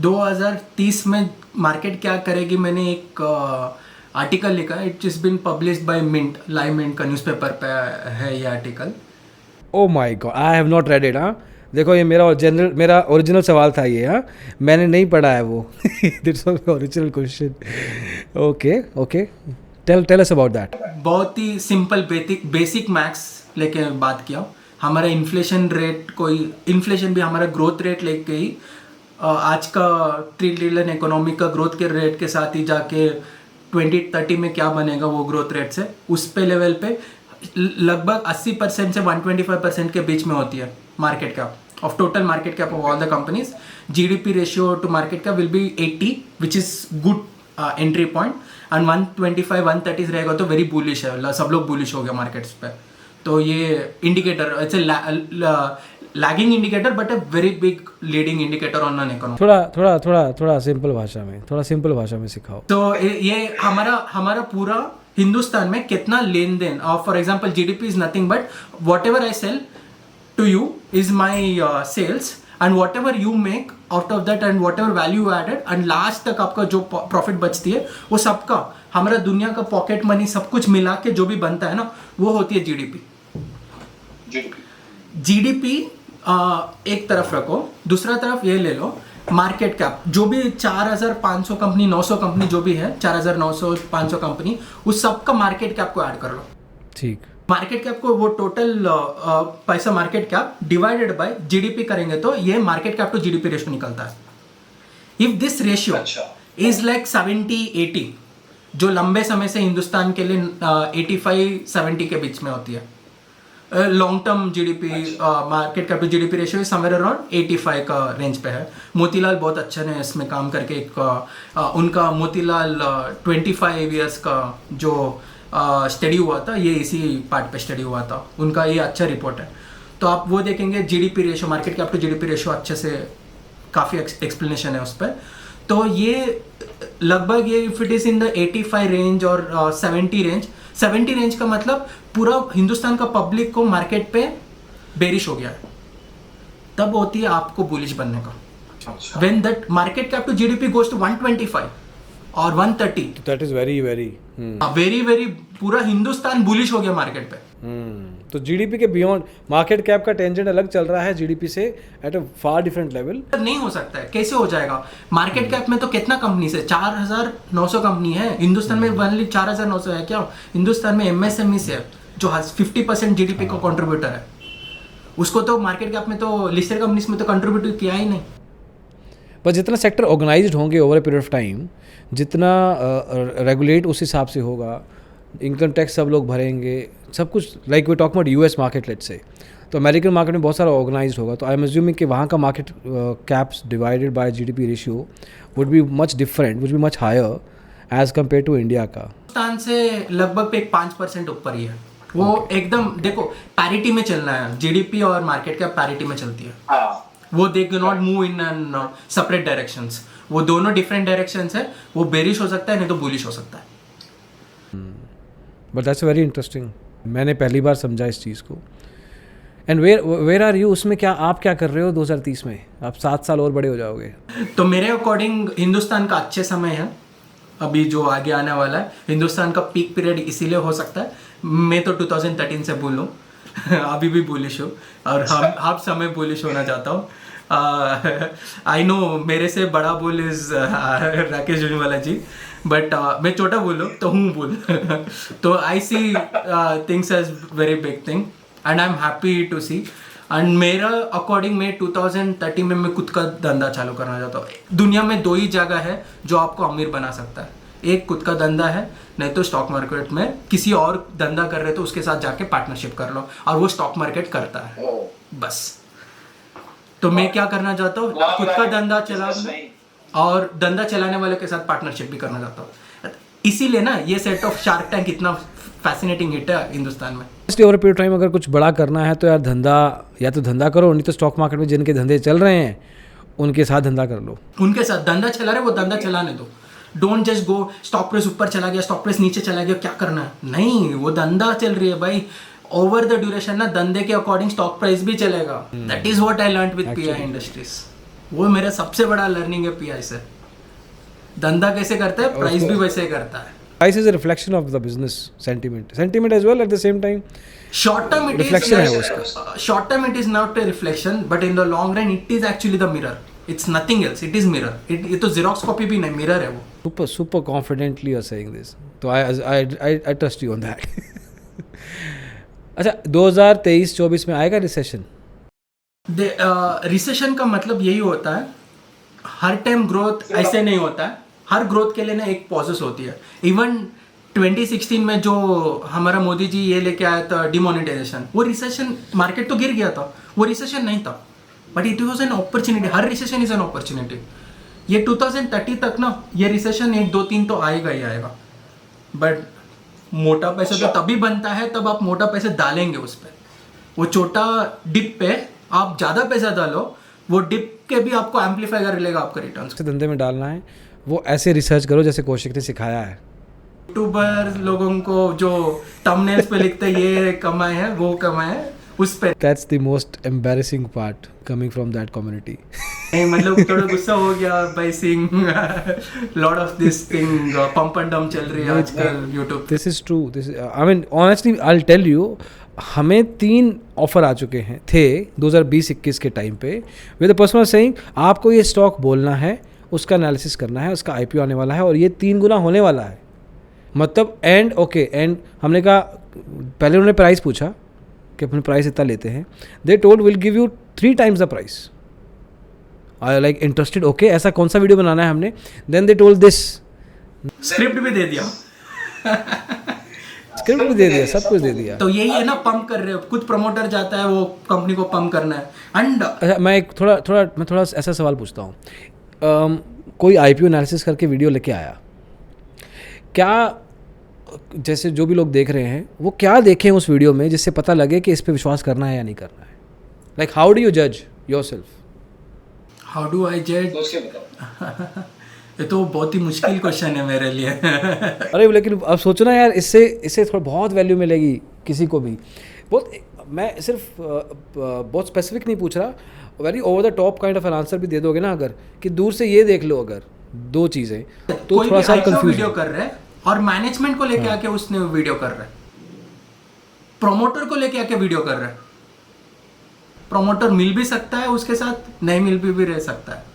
2030 में मार्केट क्या करेगी, मैंने एक आर्टिकल लिखा है, it is been published by Mint, live Mint का न्यूज़पेपर पे है ये article. Oh my God, I have not read it. हाँ देखो, ये मेरा ओरिजिनल सवाल था ये। हाँ मैंने नहीं पढ़ा है वो। That's original question. Okay tell us about that. बहुत ही सिंपल बेसिक मैथ्स लेके बात किया। हमारा इन्फ्लेशन रेट, कोई इन्फ्लेशन भी हमारा ग्रोथ रेट लेके ही आज का ट्रिलियन इकोनॉमी का ग्रोथ के रेट के साथ ही जाके 2030 में क्या बनेगा वो ग्रोथ रेट से, उस पे लेवल पे लगभग 80% से 125% के बीच में होती है market cap of total market cap of all the companies. GDP ratio two market cap will be 80 which is good entry point, and 125 130 रहेगा तो वेरी बुलिश है, सब लोग बुलिश हो गया मार्केट्स पे। तो ये indicator it's lagging indicator but a very big leading indicator on an economy. थोड़ा सिंपल भाषा में सिखाओ। तो ये हमारा पूरा हिंदुस्तान में कितना लेन देन, for example GDP is nothing but whatever I sell to you is my sales, and whatever you make out of that and whatever value added, and last तक आपका जो प्रॉफिट बचती है वो सबका, हमारा दुनिया का पॉकेट मनी सब कुछ मिला के जो भी बनता है ना, वो होती है जीडीपी। जीडीपी एक तरफ रखो, दूसरा तरफ ये ले लो मार्केट कैप, जो भी 4500 कंपनी 900 कंपनी जो भी है 4900 500 कंपनी, उस सब का मार्केट कैप को ऐड कर लो। ठीक, मार्केट कैप को वो टोटल पैसा market cap divided by GDP करेंगे तो ये market cap to GDP ratio निकलता है। If this ratio is like 70-80, जो लंबे समय से हिंदुस्तान के लिए 85-70 के बीच में होती है, long term GDP market cap to GDP ratio somewhere around 85 का रेंज पे है। मोतीलाल बहुत अच्छे ने इसमें काम करके एक उनका मोतीलाल 25 इयर्स का जो स्टडी हुआ था, ये इसी पार्ट पे स्टडी हुआ था, उनका ये अच्छा रिपोर्ट है। तो आप वो देखेंगे GDP ratio, market cap to GDP ratio अच्छे से काफ़ी एक्सप्लेनेशन है उस पर। तो ये लगभग ये if it is in the 85 range और 70 रेंज, 70 रेंज का मतलब पूरा हिंदुस्तान का पब्लिक को मार्केट पे बेरिश हो गया है, तब होती है आपको बुलिश बनने का। When that market cap to GDP goes to 125 और 130, दैट इज वेरी वेरी पूरा हिंदुस्तान बुलिश हो गया मार्केट पे। तो जीडीपी के बियॉन्ड मार्केट कैप का टेंजेंट अलग चल रहा है जीडीपी से at a far different level. नहीं हो सकता है, कैसे हो जाएगा? मार्केट कैप में तो कितना कंपनी है, 4900 कंपनी है हिंदुस्तान में, ओनली 4900 है क्या? हिंदुस्तान में एमएसएमई से है जो 50% जीडीपी का कंट्रीब्यूटर है, उसको तो मार्केट कैप में तो लिस्टेड कंपनीज में तो कंट्रीब्यूट किया ही नहीं। पर जितना सेक्टर ऑर्गेनाइज्ड होंगे over a period of time, जितना रेगुलेट उस हिसाब से होगा, इनकम टैक्स सब लोग भरेंगे, सब कुछ like we talk about US market let's say, तो अमेरिकन मार्केट में बहुत सारा ऑर्गेनाइज्ड होगा, तो आई एम अज्यूमिंग कि वहाँ का market caps divided by GDP ratio would be much different, would be much higher as compare to India का। हिंदुस्तान से लगभग 5% ऊपर ही है वो। एकदम देखो पैरिटी में चलना है, जीडीपी और मार्केट कैप पैरिटी में चलती है। वो they can not move in separate directions, वो दोनों डिफरेंट डायरेक्शंस है, वो बेरिश हो सकता है नहीं तो बुलिश हो सकता है। बट दैट्स वेरी इंटरेस्टिंग, मैंने पहली बार समझा इस चीज़ को। एंड वेयर आर यू, उसमें क्या आप क्या कर रहे हो 2030 में? आप 7 साल और बड़े हो जाओगे। तो मेरे अकॉर्डिंग हिंदुस्तान का अच्छे समय है अभी जो आगे आने वाला है। हिंदुस्तान का पीक पीरियड इसीलिए हो सकता है, मैं तो 2013 से बोलूँ अभी भी बुलिश हूँ और हम आप समय बुलिश होना चाहता हूँ। आई नो मेरे से बड़ा bull is Rakesh Jhunjhunwala ji, but मैं छोटा बोलूँ तो हूँ बुल। तो I see things as very big thing and I am happy to see. And मेरा अकॉर्डिंग मैं 2030 में मैं खुद का धंधा चालू करना चाहता हूँ। दुनिया में 2 ही जगह है जो आपको अमीर बना सकता है, एक खुद का धंधा है, नहीं तो स्टॉक मार्केट में किसी और धंधा कर रहे तो उसके साथ जाके पार्टनरशिप कर लो, और वो स्टॉक मार्केट करता है बस। तो मैं क्या करना चाहता हूँ, खुद का धंधा चलाना और धंधा चलाने वाले के साथ पार्टनरशिप भी करना चाहता हूँ। इसीलिए ना ये सेट ऑफ शार्क टैंक इतना फैसिनेटिंग हिट है हिंदुस्तान में। इसलिए ओवर पीरियड टाइम अगर कुछ बड़ा करना है तो यार धंधा, या तो धंधा करो, नहीं तो स्टॉक मार्केट में जिनके धंधे चल रहे हैं उनके साथ धंधा कर लो। उनके साथ धंधा चला रहे वो धंधा चलाने दो। Don't just go stock price ऊपर चला गया, स्टॉक प्राइस नीचे चला गया, क्या करना है? नहीं, वो धंधा चल रही है भाई, ओवर द ड्यूरेशन ना धंधे के अकॉर्डिंग स्टॉक प्राइस भी चलेगा। That is what I learned with pi industries. वो मेरा सबसे बड़ा लर्निंग है पीआई से। धंधा कैसे करता है, प्राइस भी वैसे ही करता है। Price is a reflection of the business sentiment as well at the same time. Short term it Reflection है वो is उसका। short term it is not a reflection, but in the long run it is actually the mirror. It's nothing else. It is mirror. ये तो xerox copy भी नहीं, mirror है वो। Super confidently you're saying this. तो I trust you on that. अच्छा 2023-24 में आएगा रिसेशन? रिसेशन का मतलब यही होता है, हर टाइम ग्रोथ ऐसे नहीं होता है। हर ग्रोथ के लिए ना एक पॉजेस होती है। इवन 2016 में जो हमारा मोदी जी ये लेके आया था डिमोनेटाइजेशन, वो रिसेशन, मार्केट तो गिर गया था, वो रिसेशन नहीं था, but it was an opportunity. Her recession is an opportunity. ये 2030 तक ना ये रिसेशन 1 2 3 तो आएगा ही आएगा, बट मोटा पैसा तो तभी बनता है तब आप मोटा पैसे डालेंगे उस पर। वो छोटा डिप पे आप ज़्यादा पैसा डालो, वो डिप के भी आपको एम्पलीफाई कर लेगा आपका रिटर्न। धंधे में डालना है वो ऐसे रिसर्च करो जैसे कौशिक ने सिखाया है। यूट्यूबर लोगों को जो थंबनेल्स पे लिखते हैं ये कमाए हैं वो कमाए हैं उस पे। That's the most embarrassing part coming from that community. नहीं मतलब थोड़ा गुस्सा हो गया by seeing lot of this thing, pump and dump चल रही है आजकल YouTube. This is true. I mean honestly I'll tell you, हमें 3 ऑफर आ चुके हैं थे 2020-21 के टाइम पे, with the person was saying आपको ये स्टॉक बोलना है, उसका एनालिसिस करना है, उसका आईपीओ आने वाला है और ये 3 गुना होने वाला है। मतलब एंड हमने कहा, पहले उन्होंने प्राइस पूछा कि अपने प्राइस इतना लेते हैं, they told will give you 3 times the price. I like interested, okay ऐसा कौन सा वीडियो बनाना है हमने, then they told this, script भी दे दिया स्क्रिप्ट भी दे दिया, सब कुछ दे दिया। तो यही है ना, पंप कर रहे हो, कुछ प्रमोटर जाता है वो कंपनी को पंप करना है। एंड अच्छा मैं एक थोड़ा ऐसा सवाल पूछता हूँ, कोई आईपीओ एनालिसिस करके वीडियो लेके आया, क्या जैसे जो भी लोग देख रहे हैं वो क्या देखें उस वीडियो में जिससे पता लगे कि इस पे विश्वास करना है या नहीं करना है? लाइक हाउ डू यू जज योरसेल्फ? हाउ डू आई जज? ये तो बहुत ही मुश्किल क्वेश्चन है मेरे लिए अरे लेकिन अब सोचो ना यार, इससे थोड़ा बहुत वैल्यू मिलेगी किसी को भी। बहुत, मैं सिर्फ बहुत स्पेसिफिक नहीं पूछ रहा, very over the top kind of an answer भी दे दोगे ना, अगर कि दूर से ये देख लो अगर 2 चीज़ें, तो थोड़ा सा कंफ्यूज वीडियो कर रहे हैं और मैनेजमेंट को लेके आके उसने वीडियो कर रहे हैं, प्रोमोटर को लेके आके वीडियो कर रहे हैं। प्रोमोटर मिल भी सकता है उसके साथ, नहीं मिल भी रह सकता है।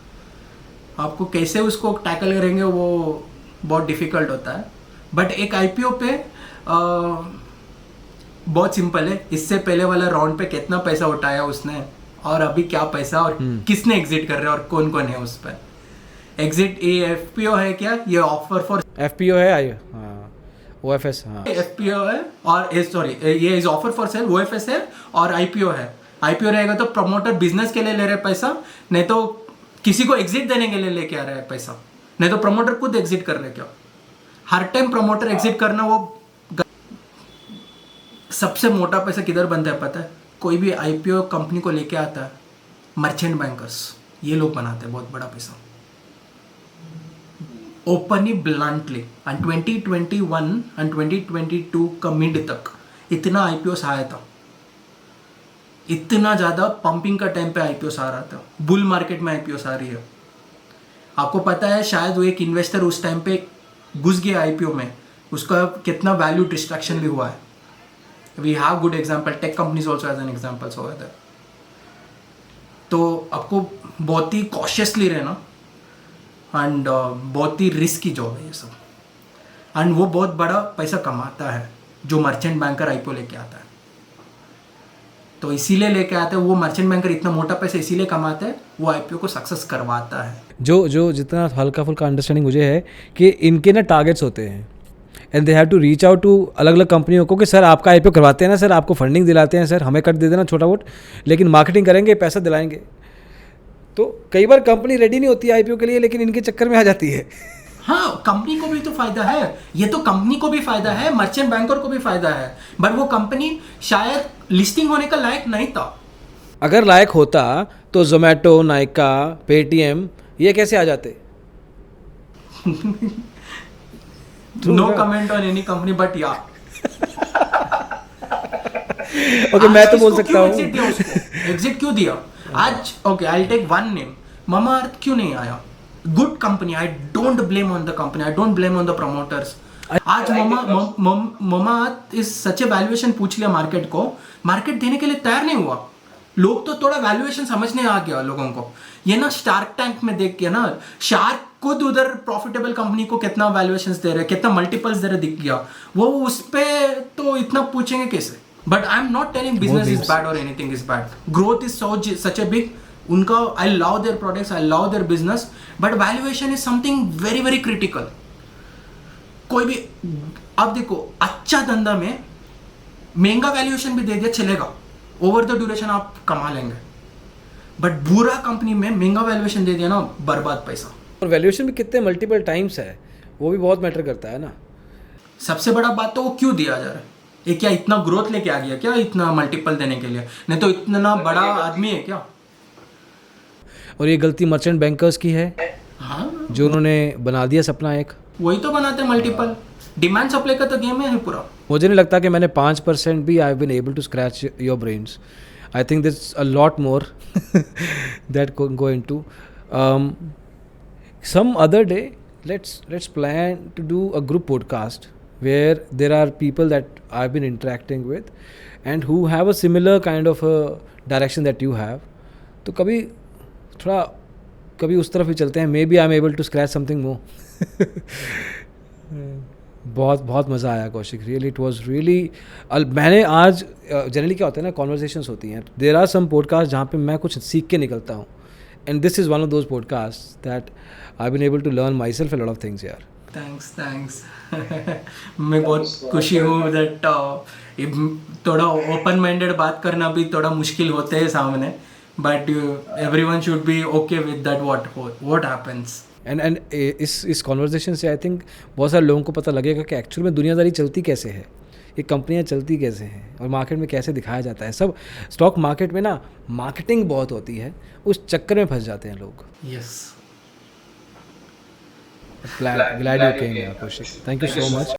आपको कैसे उसको टैकल करेंगे वो बहुत डिफिकल्ट होता है। बट एक आईपीओ पे बहुत सिंपल है, इससे पहले वाला राउंड पे कितना पैसा उठाया उसने और अभी क्या पैसा और किसने एग्जिट कर रहे हैं और कौन कौन है उस पर एग्जिट। ये एफपीओ है क्या, ये ऑफर फॉर एफपीओ है, ओएफएस, एफपीओ है और सॉरी ये is offer for sale, OFS है और आईपीओ है। आईपीओ रहेगा तो प्रमोटर बिजनेस के लिए ले रहे पैसा, नहीं तो किसी को एग्जिट देने के लिए लेके आ रहा है पैसा, नहीं तो प्रमोटर खुद एग्जिट कर रहे। क्या हर टाइम प्रमोटर एग्जिट करना, वो सबसे मोटा पैसा किधर बनता है पता है? कोई भी आईपीओ कंपनी को लेके आता है, मर्चेंट बैंकर्स, ये लोग बनाते हैं बहुत बड़ा पैसा ओपनली ब्लंटली। एंड 2021 एंड 2022 का मिड तक इतना आईपीओ आया था, इतना ज़्यादा पंपिंग का टाइम पे आईपीओ आ रहा था, बुल मार्केट में आईपीओ आ रही है। आपको पता है शायद वो एक इन्वेस्टर उस टाइम पे घुस गया आईपीओ में, उसका कितना वैल्यू डिस्ट्रैक्शन भी हुआ है। We have good example, tech companies also as an examples over there. तो आपको बहुत ही कॉशियसली रहना एंड बहुत ही रिस्की जॉब है ये सब। एंड वो बहुत बड़ा पैसा कमाता है जो मर्चेंट बैंकर आईपीओ लेके आता है। तो इसीलिए लेके आते हैं वो मर्चेंट बैंकर, इतना मोटा पैसा इसीलिए कमाते हैं, वो आईपीओ को सक्सेस करवाता है। जो जितना हल्का फुल्का अंडरस्टैंडिंग मुझे है कि इनके ना टारगेट्स होते हैं and they have to reach out to अलग अलग कंपनियों को कि सर आपका आईपीओ करवाते हैं ना, सर आपको फंडिंग दिलाते हैं, सर हमें कट दे देना छोटा बहुत, लेकिन मार्केटिंग करेंगे, पैसा दिलाएंगे। तो कई बार कंपनी रेडी नहीं होती आईपीओ के लिए, लेकिन इनके चक्कर में आ जाती है। हाँ, कंपनी को भी तो फायदा है, ये तो कंपनी को भी फायदा है, मर्चेंट बैंकर को भी फायदा है, बट वो कंपनी शायद लिस्टिंग होने का लायक नहीं था। अगर लायक होता तो जोमेटो, नायका, पेटीएम ये कैसे आ जाते? No comment on any company, but yeah okay, मैं तो बोल सकता हूँ एग्जिट क्यों दिया आज? Okay, I will take one name, Mamaearth क्यों नहीं आया? Good company, I don't blame on the company, I don't blame on the promoters. आज Mamaearth is such a valuation पूछ लिया मार्केट को, मार्केट देने के लिए तैयार नहीं हुआ। लोग तो थोड़ा वैल्यूएशन समझने आ गया लोगों को। ये ना स्टार्क टैंक में देख के ना, शार्क खुद उधर प्रॉफिटेबल कंपनी को कितना वैल्यूएशंस दे रहे, कितना मल्टीपल्स दे रहे दिख गया, वो उस पे तो इतना पूछेंगे कैसे? But I am not telling business is bad और anything is bad, growth is such a big, उनका I love their products, I love their business, but valuation is something very very critical. कोई भी, अब देखो अच्छा धंधा में महंगा वैल्यूएशन भी दे दिया चलेगा, ओवर द ड्यूरेशन आप कमा लेंगे, बट बुरा कंपनी में महंगा वैल्यूएशन दे दिया ना, बर्बाद पैसा। और वैल्यूएशन भी कितने मल्टीपल टाइम्स है, वो भी बहुत मैटर करता है ना। सबसे बड़ा बात तो वो क्यों दिया जा रहा है, ये क्या इतना ग्रोथ लेके आ गया क्या, इतना मल्टीपल देने के लिए? नहीं तो इतना बड़ा आदमी है क्या? और ये गलती मर्चेंट बैंकर्स की है, हाँ, जो उन्होंने बना दिया सपना एक। वही तो बनाते हैं मल्टीपल, डिमांड सप्लाई का तो गेम है पूरा। मुझे नहीं लगता कि मैंने 5% भी I been able to scratch your brains. I think this a lot more that go into some other day. Let's plan to do a group podcast where there are people that I've been interacting with and who have a similar kind of a direction that you have. तो कभी उस तरफ ही चलते हैं, maybe I am able to scratch something more. बहुत मज़ा आया Kaushik, really it was really. मैंने आज जनरली क्या होता है ना, कॉन्वर्जेशंस होती हैं, देयर आर सम पॉडकास्ट जहाँ पे मैं कुछ सीख के निकलता हूँ, and this is one of those podcast that I been able to learn myself a lot of things यार। थैंक्स मैं बहुत खुशी हूँ दैट थोड़ा ओपन माइंडेड बात करना भी थोड़ा मुश्किल होते हैं सामने, but everyone should be okay with that what happens. And इस कॉन्वर्जेशन से आई थिंक बहुत सारे लोगों को पता लगेगा कि एक्चुअल में दुनियादारी चलती कैसे है, ये कंपनियां चलती कैसे हैं, और मार्केट में कैसे दिखाया जाता है। सब स्टॉक मार्केट में ना मार्केटिंग बहुत होती है, उस चक्कर में फंस जाते हैं लोग। Yes, glad you came here, Kaushik. Thank you so much.